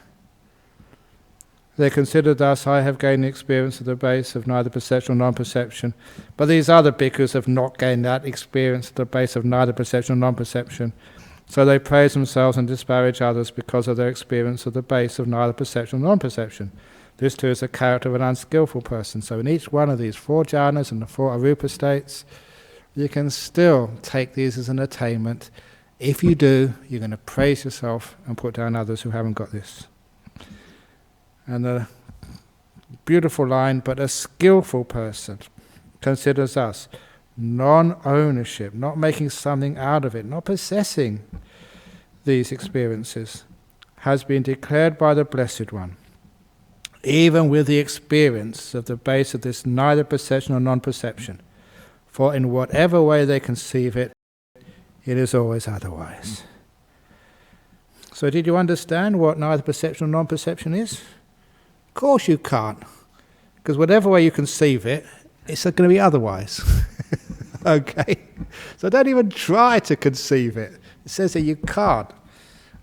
They consider thus, I have gained the experience of the base of neither perception nor non-perception, but these other bhikkhus have not gained that experience of the base of neither perception nor non-perception. So they praise themselves and disparage others because of their experience of the base of neither perception nor non-perception. This too is the character of an unskillful person. So in each one of these 4 jhanas and the 4 arupa states, you can still take these as an attainment. If you do, you're going to praise yourself and put down others who haven't got this. And the beautiful line, but a skillful person considers us non-ownership, not making something out of it, not possessing these experiences, has been declared by the Blessed One, even with the experience of the base of this neither perception nor non-perception. For in whatever way they conceive it, it is always otherwise. So did you understand what neither perception nor non-perception is? Of course you can't, because whatever way you conceive it, it's going to be otherwise. Okay? So don't even try to conceive it. It says that you can't.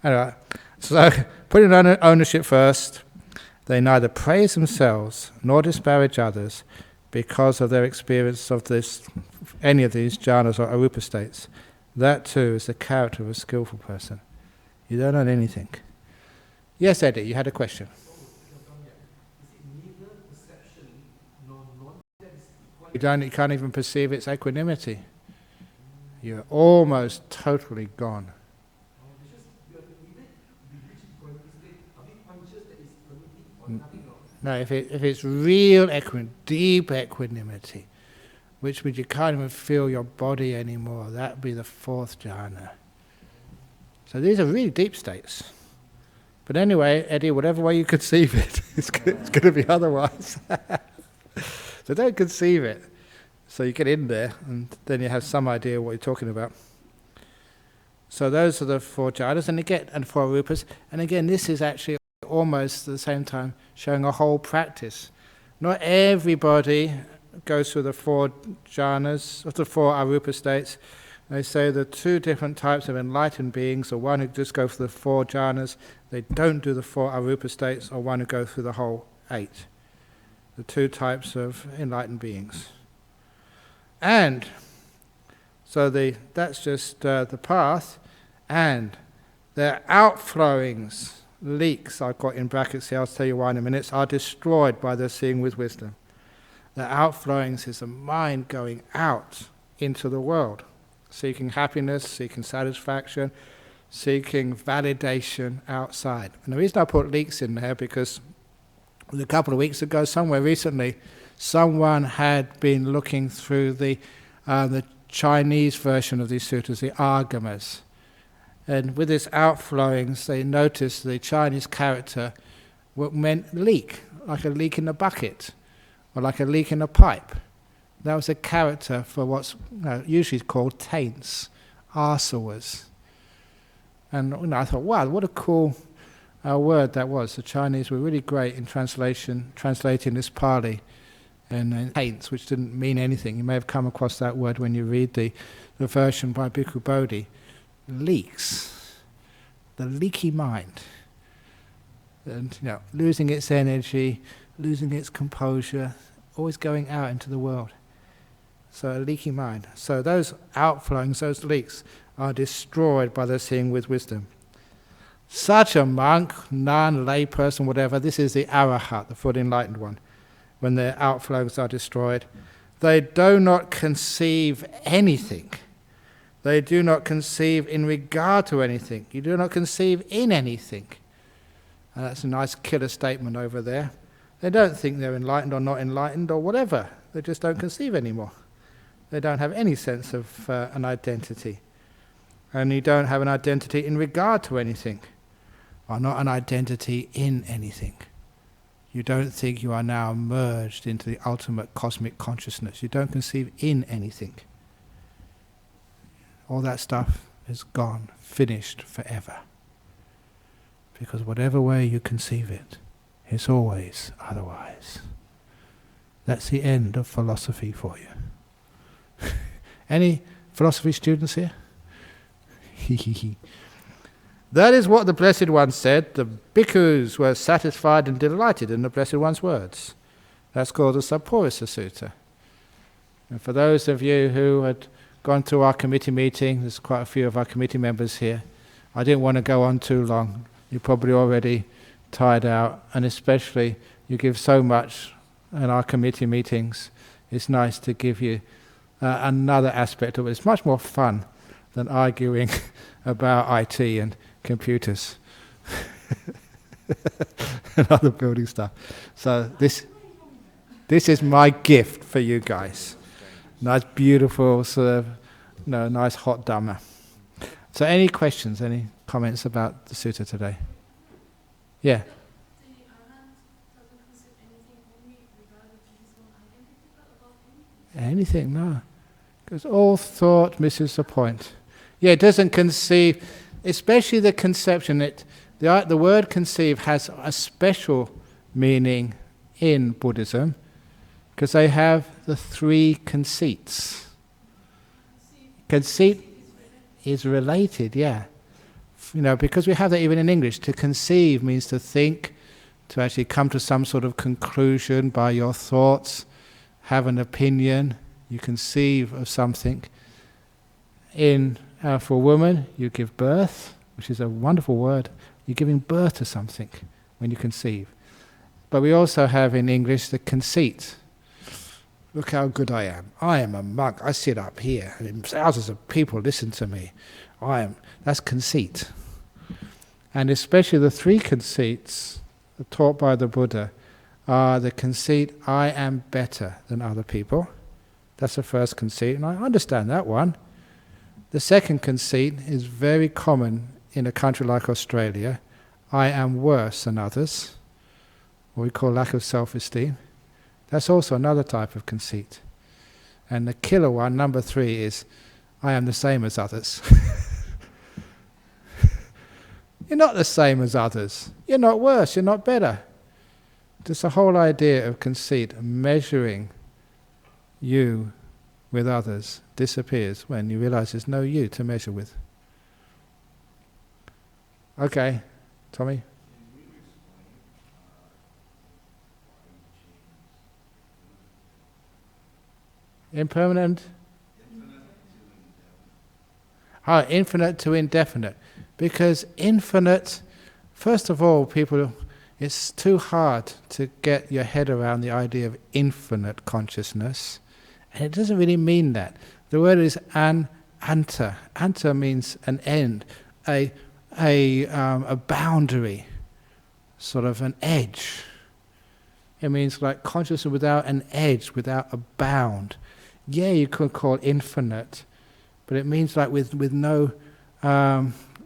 Anyway, so putting on ownership first, they neither praise themselves nor disparage others because of their experience of this, any of these jhanas or arupa states. That too is the character of a skillful person. You don't own anything. Yes, Eddie, you had a question. You can't even perceive its equanimity. You're almost totally gone. No, if it's real deep equanimity, which means you can't even feel your body anymore, that would be the 4th jhana. So these are really deep states. But anyway, Eddie, whatever way you conceive it, it's going to be otherwise. So don't conceive it. So you get in there, and then you have some idea what you're talking about. So those are the 4 jhanas, and 4 arupas. And again, this is actually almost at the same time showing a whole practice. Not everybody goes through the 4 jhanas, or the 4 arupa states. They say the 2 different types of enlightened beings, or one who just go through the 4 jhanas, they don't do the 4 arupa states, or one who go through the whole 8. The 2 types of enlightened beings. And so that's just the path, and their outflowings, leaks, I've got in brackets here, I'll tell you why in a minute, are destroyed by their seeing with wisdom. Their outflowings is the mind going out into the world, seeking happiness, seeking satisfaction, seeking validation outside. And the reason I put leaks in there, because a couple of weeks ago, somewhere recently, someone had been looking through the Chinese version of these sutras, the Agamas. And with its outflowings, they noticed the Chinese character what meant leak, like a leak in a bucket, or like a leak in a pipe. That was a character for what's usually called taints, asawas. And I thought, wow, what a cool word that was. The Chinese were really great in translating this Pali and taints, which didn't mean anything. You may have come across that word when you read the version by Bhikkhu Bodhi. Leaks, the leaky mind, and losing its energy, losing its composure, always going out into the world. So a leaky mind. So those outflowings, those leaks, are destroyed by the seeing with wisdom. Such a monk, nun, layperson, whatever, this is the arahat, the fully enlightened one. When their outflowings are destroyed, they do not conceive anything. They do not conceive in regard to anything. You do not conceive in anything. And that's a nice killer statement over there. They don't think they're enlightened or not enlightened or whatever. They just don't conceive anymore. They don't have any sense of an identity. And you don't have an identity in regard to anything, or not an identity in anything. You don't think you are now merged into the ultimate cosmic consciousness. You don't conceive in anything. All that stuff is gone, finished forever. Because whatever way you conceive it, it's always otherwise. That's the end of philosophy for you. Any philosophy students here? That is what the Blessed One said. The bhikkhus were satisfied and delighted in the Blessed One's words. That's called the Sappurisa Sutta. And for those of you who had gone through our committee meeting, there's quite a few of our committee members here, I didn't want to go on too long. You're probably already tired out, and especially you give so much in our committee meetings. It's nice to give you another aspect of it. It's much more fun than arguing about IT and computers and other building stuff. So this is my gift for you guys. Nice, beautiful, sort of, nice hot Dhamma. So any questions, any comments about the sutta today? Yeah. Anything, no. Because all thought misses the point. Yeah, it doesn't conceive, especially the conception. The word conceive has a special meaning in Buddhism, because they have the three conceits. Conceit is related, yeah. Because we have that even in English. To conceive means to think, to actually come to some sort of conclusion by your thoughts, have an opinion, you conceive of something. For a woman, you give birth, which is a wonderful word. You're giving birth to something when you conceive. But we also have in English the conceit. Look how good I am. I am a monk. I sit up here, and thousands of people listen to me. That's conceit. And especially the three conceits taught by the Buddha are the conceit, I am better than other people. That's the first conceit, and I understand that one. The second conceit is very common in a country like Australia. I am worse than others, what we call lack of self-esteem. That's also another type of conceit. And the killer one, number 3, is I am the same as others. You're not the same as others. You're not worse, you're not better. Just the whole idea of conceit, measuring you with others, disappears when you realize there's no you to measure with. Okay, Tommy? Impermanent? Infinite to indefinite. Because infinite, first of all, it's too hard to get your head around the idea of infinite consciousness. And it doesn't really mean that. The word is anta. Anta means an end, a boundary, sort of an edge. It means like consciousness without an edge, without a bound. Yeah, you could call it infinite, but it means like with no,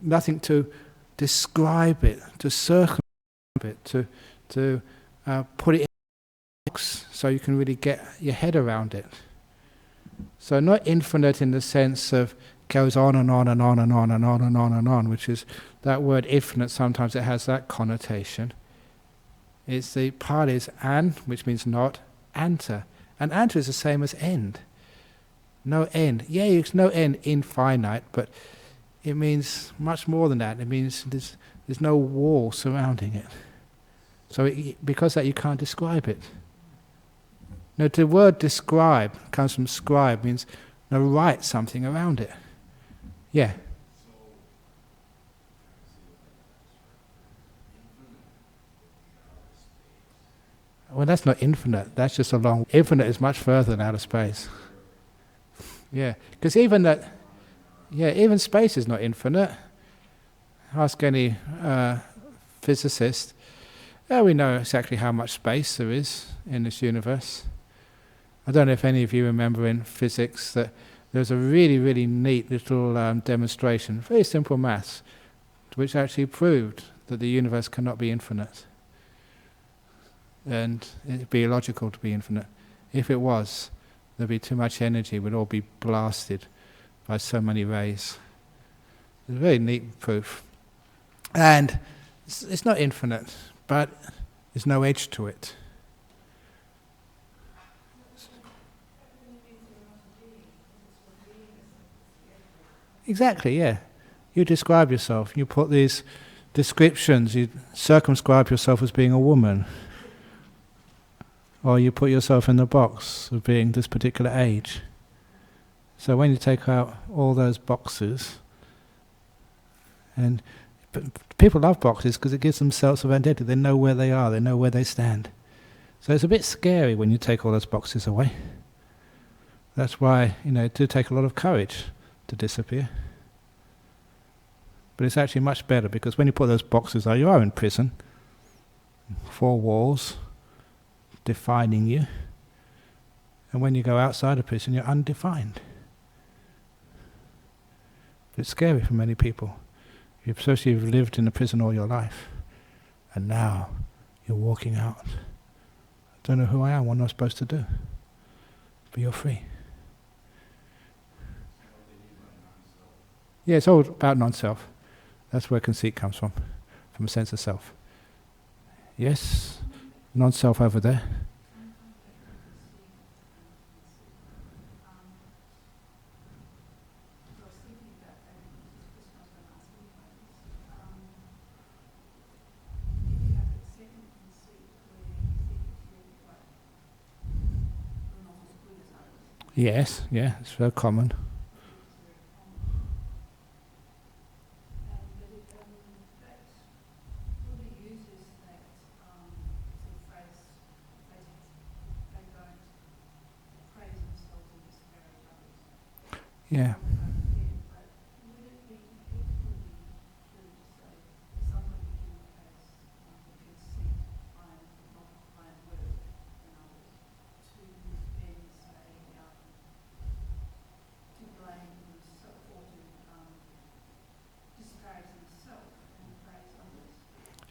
nothing to describe it, to circumscribe it, to put it in a box so you can really get your head around it. So not infinite in the sense of goes on and on and on and on and on and on and on, which is that word infinite, sometimes it has that connotation. It's the part is an, which means not, anta. And anta is the same as end. No end. Yeah, it's no end, infinite, but it means much more than that. It means there's no wall surrounding it. So because that you can't describe it. Now the word describe comes from scribe, means write something around it. Yeah. Well, that's not infinite. That's just a long. Infinite is much further than outer space. Yeah, because even that. Yeah, even space is not infinite. Ask any physicist. We know exactly how much space there is in this universe. I don't know if any of you remember in physics that there was a really, really neat little demonstration, very simple maths, which actually proved that the universe cannot be infinite. And it'd be illogical to be infinite. If it was, there'd be too much energy, we'd all be blasted by so many rays. It's a very neat proof. And it's not infinite, but there's no edge to it. Exactly, yeah. You describe yourself, you put these descriptions, you circumscribe yourself as being a woman. Or you put yourself in the box of being this particular age. So when you take out all those boxes, and people love boxes because it gives them sense of identity. They know where they are, they know where they stand. So it's a bit scary when you take all those boxes away. That's why, it do take a lot of courage to disappear. But it's actually much better, because when you put those boxes out, you are in prison. 4 walls defining you. And when you go outside of prison, you're undefined. It's scary for many people. Especially if you've lived in a prison all your life, and now you're walking out. I don't know who I am, what am I supposed to do? But you're free. Yeah, it's all about non-self. That's where conceit comes from a sense of self. Yes, non-self over there. Yes, yeah, it's very common. Yeah.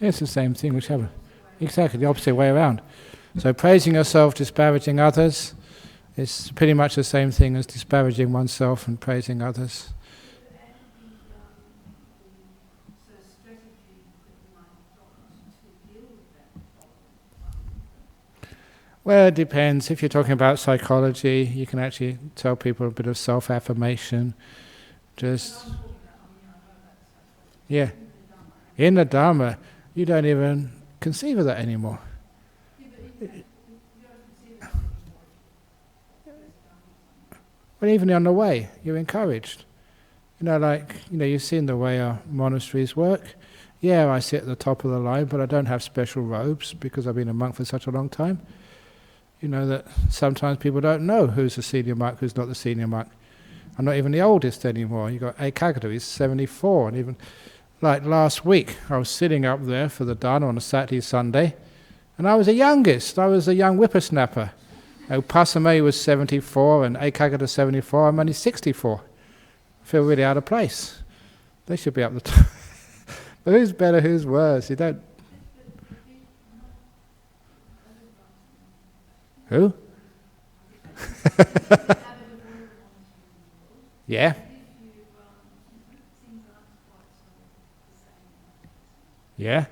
It's the same thing, whichever. Exactly, the opposite way around. So praising yourself, disparaging others, is pretty much the same thing as disparaging oneself and praising others. Well, it depends. If you're talking about psychology, you can actually tell people a bit of self-affirmation. Just, yeah. In the Dharma, you don't even conceive of that anymore. Well, even on the way, you're encouraged. You've seen the way our monasteries work. Yeah, I sit at the top of the line, but I don't have special robes because I've been a monk for such a long time. You know that sometimes people don't know who's the senior monk, who's not the senior monk. I'm not even the oldest anymore. You've got Ekagata, he's 74, and even like last week, I was sitting up there for the dana on a Saturday, Sunday, and I was the youngest. I was a young whippersnapper. Pasame was 74 and Ekagata 74. I'm only 64. I feel really out of place. They should be up the top. But who's better, who's worse? You don't. Who? Yeah. Yeah.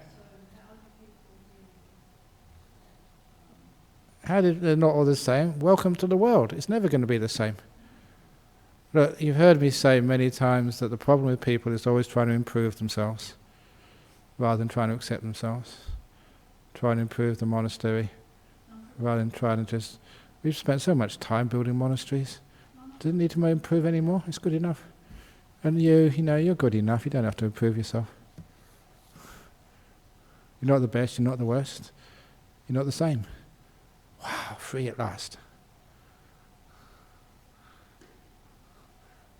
How did they're not all the same? Welcome to the world. It's never going to be the same. Look, you've heard me say many times that the problem with people is always trying to improve themselves rather than trying to accept themselves. Trying to improve the monastery rather than trying to just... We've spent so much time building monasteries. Doesn't need to improve anymore. It's good enough. And you're good enough. You don't have to improve yourself. You're not the best, you're not the worst. You're not the same. Wow, free at last.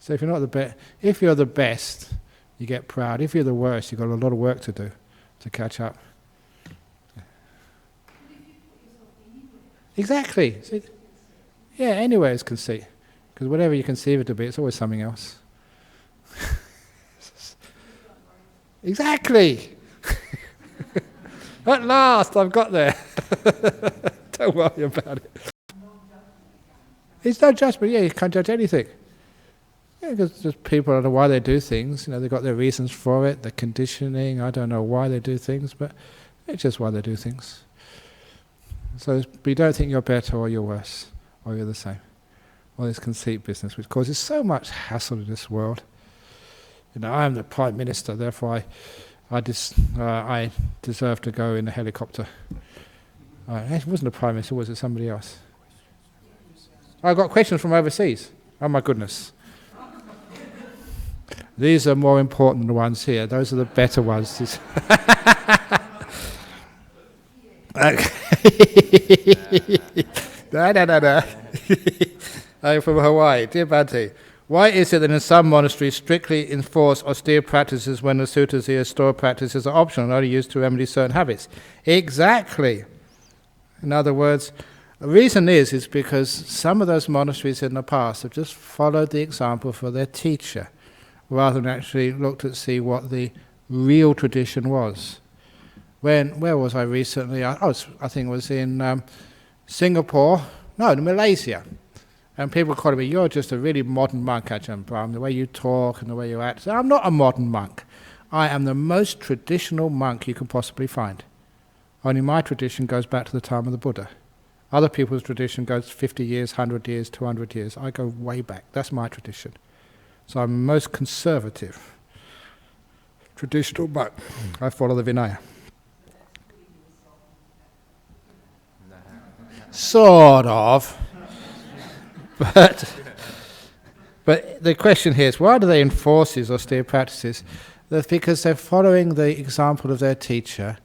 So if you're not the best, if you're the best, you get proud. If you're the worst, you've got a lot of work to do to catch up. Exactly. See, yeah, anywhere is conceit. Because whatever you conceive it to be, it's always something else. Exactly. At last, I've got there. Don't worry about it. It's no judgment. Yeah, you can't judge anything. Yeah, because just people don't know why they do things. You know, they've got their reasons for it, the conditioning. I don't know why they do things, but it's just why they do things. So you don't think you're better or you're worse or you're the same. All this conceit business, which causes so much hassle in this world. You know, I am the Prime Minister, therefore I deserve to go in a helicopter. It wasn't the Prime Minister, was it somebody else? I got questions from overseas. Oh my goodness. These are more important than the ones here. Those are the better ones. No. I'm from Hawaii. Dear Bhante, why is it that in some monasteries strictly enforce austere practices when the suttas, the Austere practices, are optional and only used to remedy certain habits? Exactly. In other words, the reason is because some of those monasteries in the past have just followed the example for their teacher, rather than actually looked at see what the real tradition was. Where was I recently? I think it was in Singapore, no, in Malaysia. And people call me, you're just a really modern monk, Ajahn Brahm, the way you talk and the way you act. So I'm not a modern monk. I am the most traditional monk you can possibly find. Only my tradition goes back to the time of the Buddha. Other people's tradition goes 50 years, 100 years, 200 years. I go way back. That's my tradition. So I'm most conservative, traditional monk. I follow the Vinaya. Sort of. But the question here is, why do they enforce these austere practices? That's because they're following the example of their teacher.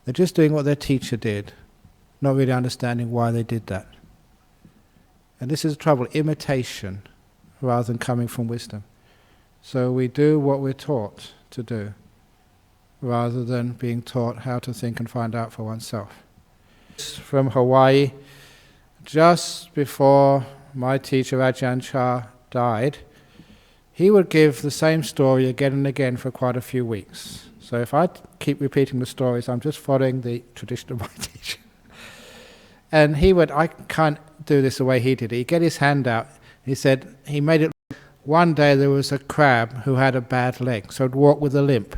They're just doing what their teacher did, not really understanding why they did that. And this is the trouble, imitation rather than coming from wisdom. So we do what we're taught to do, rather than being taught how to think and find out for oneself. From Hawaii, just before my teacher Ajahn Chah died, he would give the same story again and again for quite a few weeks. So if I keep repeating the stories, I'm just following the tradition of my teacher. And I can't do this the way he did it. He'd get his hand out. He said, he made it. One day there was a crab who had a bad leg, so he'd walk with a limp.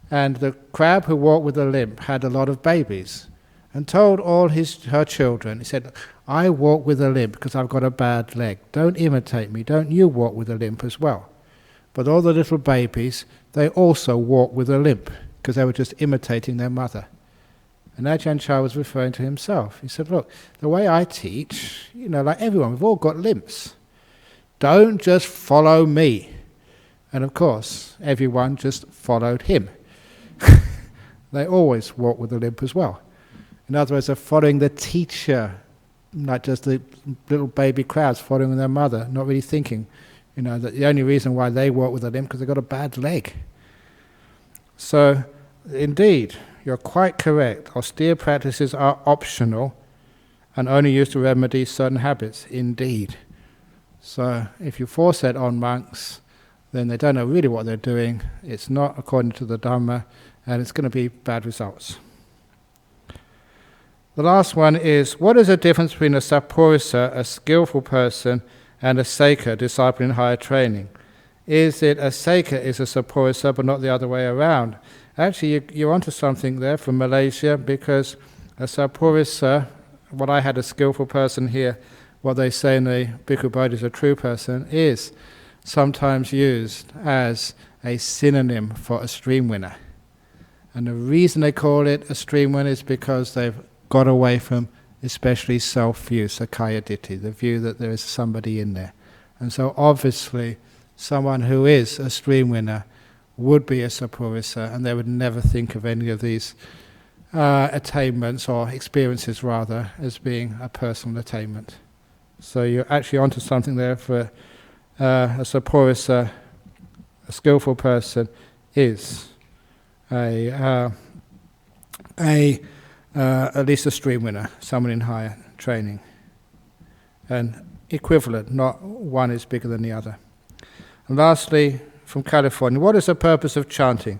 And the crab who walked with a limp had a lot of babies, and told all her children, he said, I walk with a limp because I've got a bad leg. Don't imitate me. Don't you walk with a limp as well. But all the little babies, they also walk with a limp because they were just imitating their mother. And Ajahn Chah was referring to himself. He said, look, the way I teach, like everyone, we've all got limps. Don't just follow me. And of course, everyone just followed him. They always walk with a limp as well. In other words, they're following the teacher, not just the little baby crabs following their mother, not really thinking, that the only reason why they walk with a limp because they've got a bad leg. So, indeed, you're quite correct. Austere practices are optional and only used to remedy certain habits, indeed. So, if you force that on monks, then they don't know really what they're doing. It's not according to the Dhamma, and it's going to be bad results. The last one is, what is the difference between a Sappurisa, a skillful person, and a Saika, disciple in higher training? Is it a Saika is a Sappurisa, but not the other way around? Actually, you're onto something there from Malaysia, because a Sappurisa, what I had a skillful person here, what they say in the Bhikkhu Bodhi is a true person, is sometimes used as a synonym for a stream winner. And the reason they call it a stream winner is because they've got away from especially self-view, sakkaya ditthi, the view that there is somebody in there. And so obviously someone who is a stream winner would be a Sappurisa, and they would never think of any of these attainments, or experiences rather, as being a personal attainment. So you're actually onto something there for a Sappurisa, a skillful person, is at least a stream winner, someone in higher training. And equivalent, not one is bigger than the other. And lastly, from California, what is the purpose of chanting?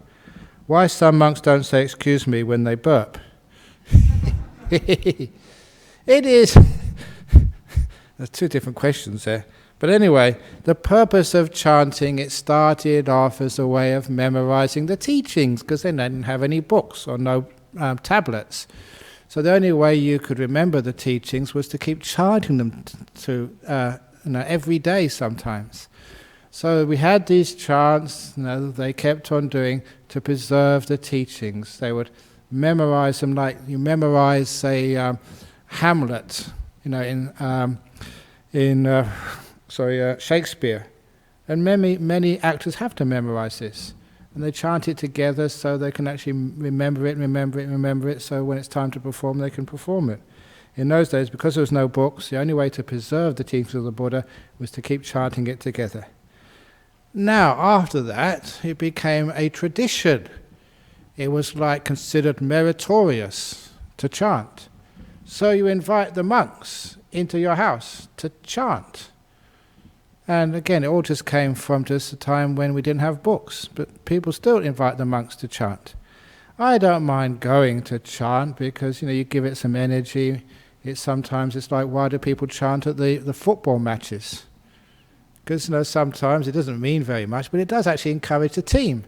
Why some monks don't say excuse me when they burp? It is. There's two different questions there. But anyway, the purpose of chanting, it started off as a way of memorizing the teachings, because they didn't have any books or no tablets. So the only way you could remember the teachings was to keep chanting them every day sometimes. So we had these chants, they kept on doing to preserve the teachings. They would memorize them like you memorize, say, Hamlet, in Shakespeare. And many actors have to memorize this. And they chant it together so they can actually remember it, so when it's time to perform, they can perform it. In those days, because there was no books, the only way to preserve the teachings of the Buddha was to keep chanting it together. Now, after that, it became a tradition. It was like considered meritorious to chant. So you invite the monks into your house to chant. And again, it all just came from just a time when we didn't have books, but people still invite the monks to chant. I don't mind going to chant because, you give it some energy. Sometimes it's like, why do people chant at the football matches? Because, sometimes it doesn't mean very much, but it does actually encourage the team.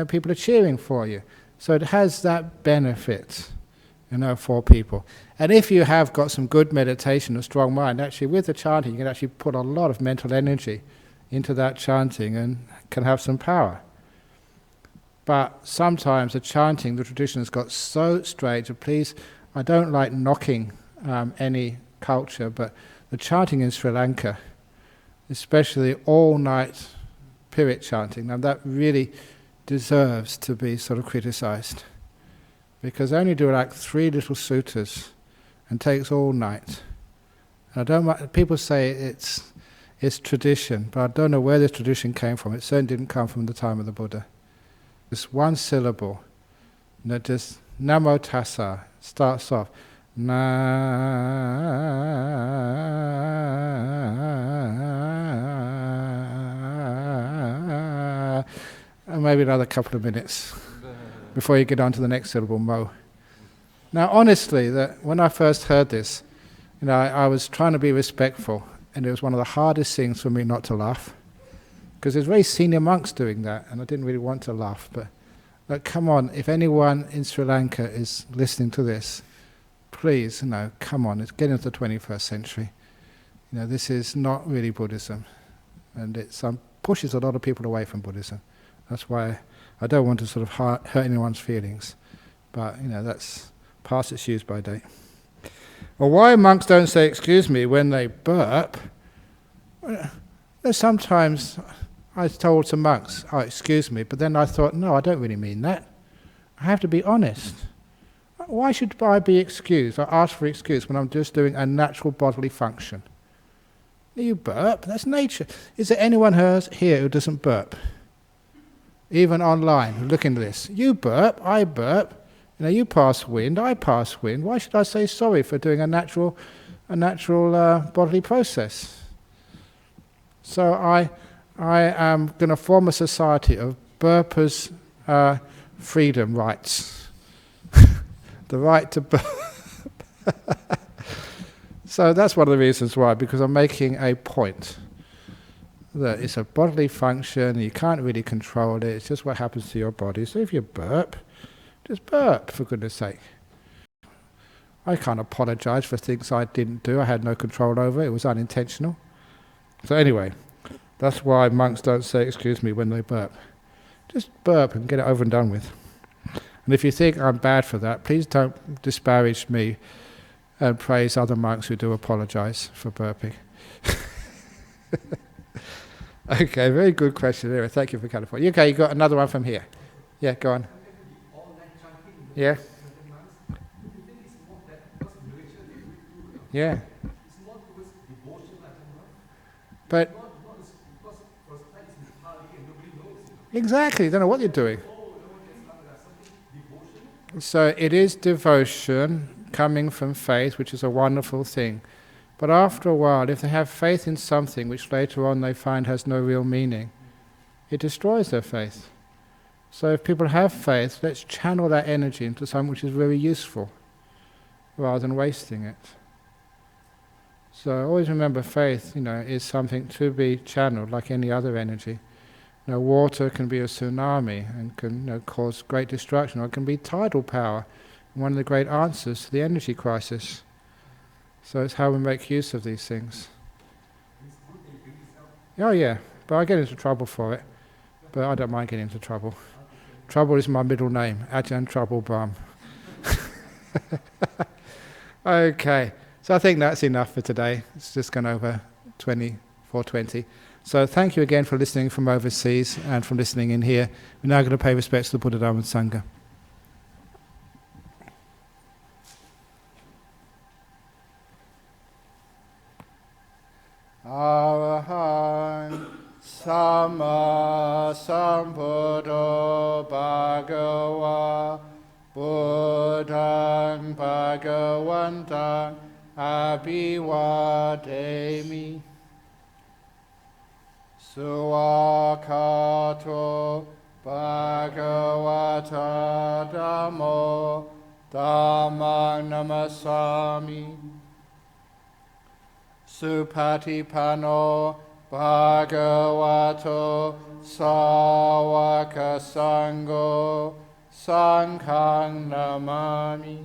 People are cheering for you. So it has that benefit, for people. And if you have got some good meditation, a strong mind, actually with the chanting, you can actually put a lot of mental energy into that chanting and can have some power. But sometimes the chanting, the tradition has got so strange, and please, I don't like knocking any culture, but the chanting in Sri Lanka, especially all-night Pirit chanting, now that really deserves to be sort of criticized. Because they only do like 3 little suttas and takes all night. And I don't. People say it's tradition, but I don't know where this tradition came from. It certainly didn't come from the time of the Buddha. Just one syllable, just Namo Tassa starts off. Na, and maybe another couple of minutes before you get on to the next syllable, Mo. Now, honestly, when I first heard this, I was trying to be respectful, and it was one of the hardest things for me not to laugh, because there's very senior monks doing that, and I didn't really want to laugh. But come on, if anyone in Sri Lanka is listening to this, please, come on, it's getting into the 21st century. This is not really Buddhism, and it pushes a lot of people away from Buddhism. That's why I don't want to sort of hurt anyone's feelings, but that's past its use by date. Well, why monks don't say excuse me when they burp? Sometimes I told some monks, oh, excuse me, but then I thought, no, I don't really mean that. I have to be honest. Why should I be excused or ask for excuse when I'm just doing a natural bodily function? You burp, that's nature. Is there anyone here who doesn't burp? Even online, look into this. You burp, I burp. You pass wind, I pass wind. Why should I say sorry for doing a natural bodily process? So I am going to form a society of burpers' freedom rights. The right to burp. So that's one of the reasons why, because I'm making a point that it's a bodily function, you can't really control it, it's just what happens to your body. So if you burp, just burp, for goodness sake. I can't apologize for things I didn't do, I had no control over, it was unintentional. So anyway, that's why monks don't say excuse me when they burp. Just burp and get it over and done with. And if you think I'm bad for that, please don't disparage me and praise other monks who do apologize for burping. Okay, very good question there. Thank you for California. Okay, you got another one from here. Yeah, go on. Yeah. Yeah. But Exactly, you don't know what you're doing. So it is devotion coming from faith, which is a wonderful thing. But after a while, if they have faith in something which later on they find has no real meaning, it destroys their faith. So if people have faith, let's channel that energy into something which is very useful, rather than wasting it. So always remember, faith, is something to be channeled like any other energy. Water can be a tsunami and can cause great destruction, or it can be tidal power, one of the great answers to the energy crisis. So it's how we make use of these things. Oh yeah, but I get into trouble for it. But I don't mind getting into trouble. Trouble is my middle name, Ajahn Brahm. Okay, so I think that's enough for today. It's just gone over 24:20. So thank you again for listening from overseas and from listening in here. We're now going to pay respects to the Buddha, Dharma and Sangha. Arahant Sama Sambuddho Bhagava Buddhaṃ Bhagavantaṃ Abhivademi Suwakato Bhagavata Dhammo Dhammang Namasami Supatipano Bhagavato Sāvaka Sangho Sanghang Namami.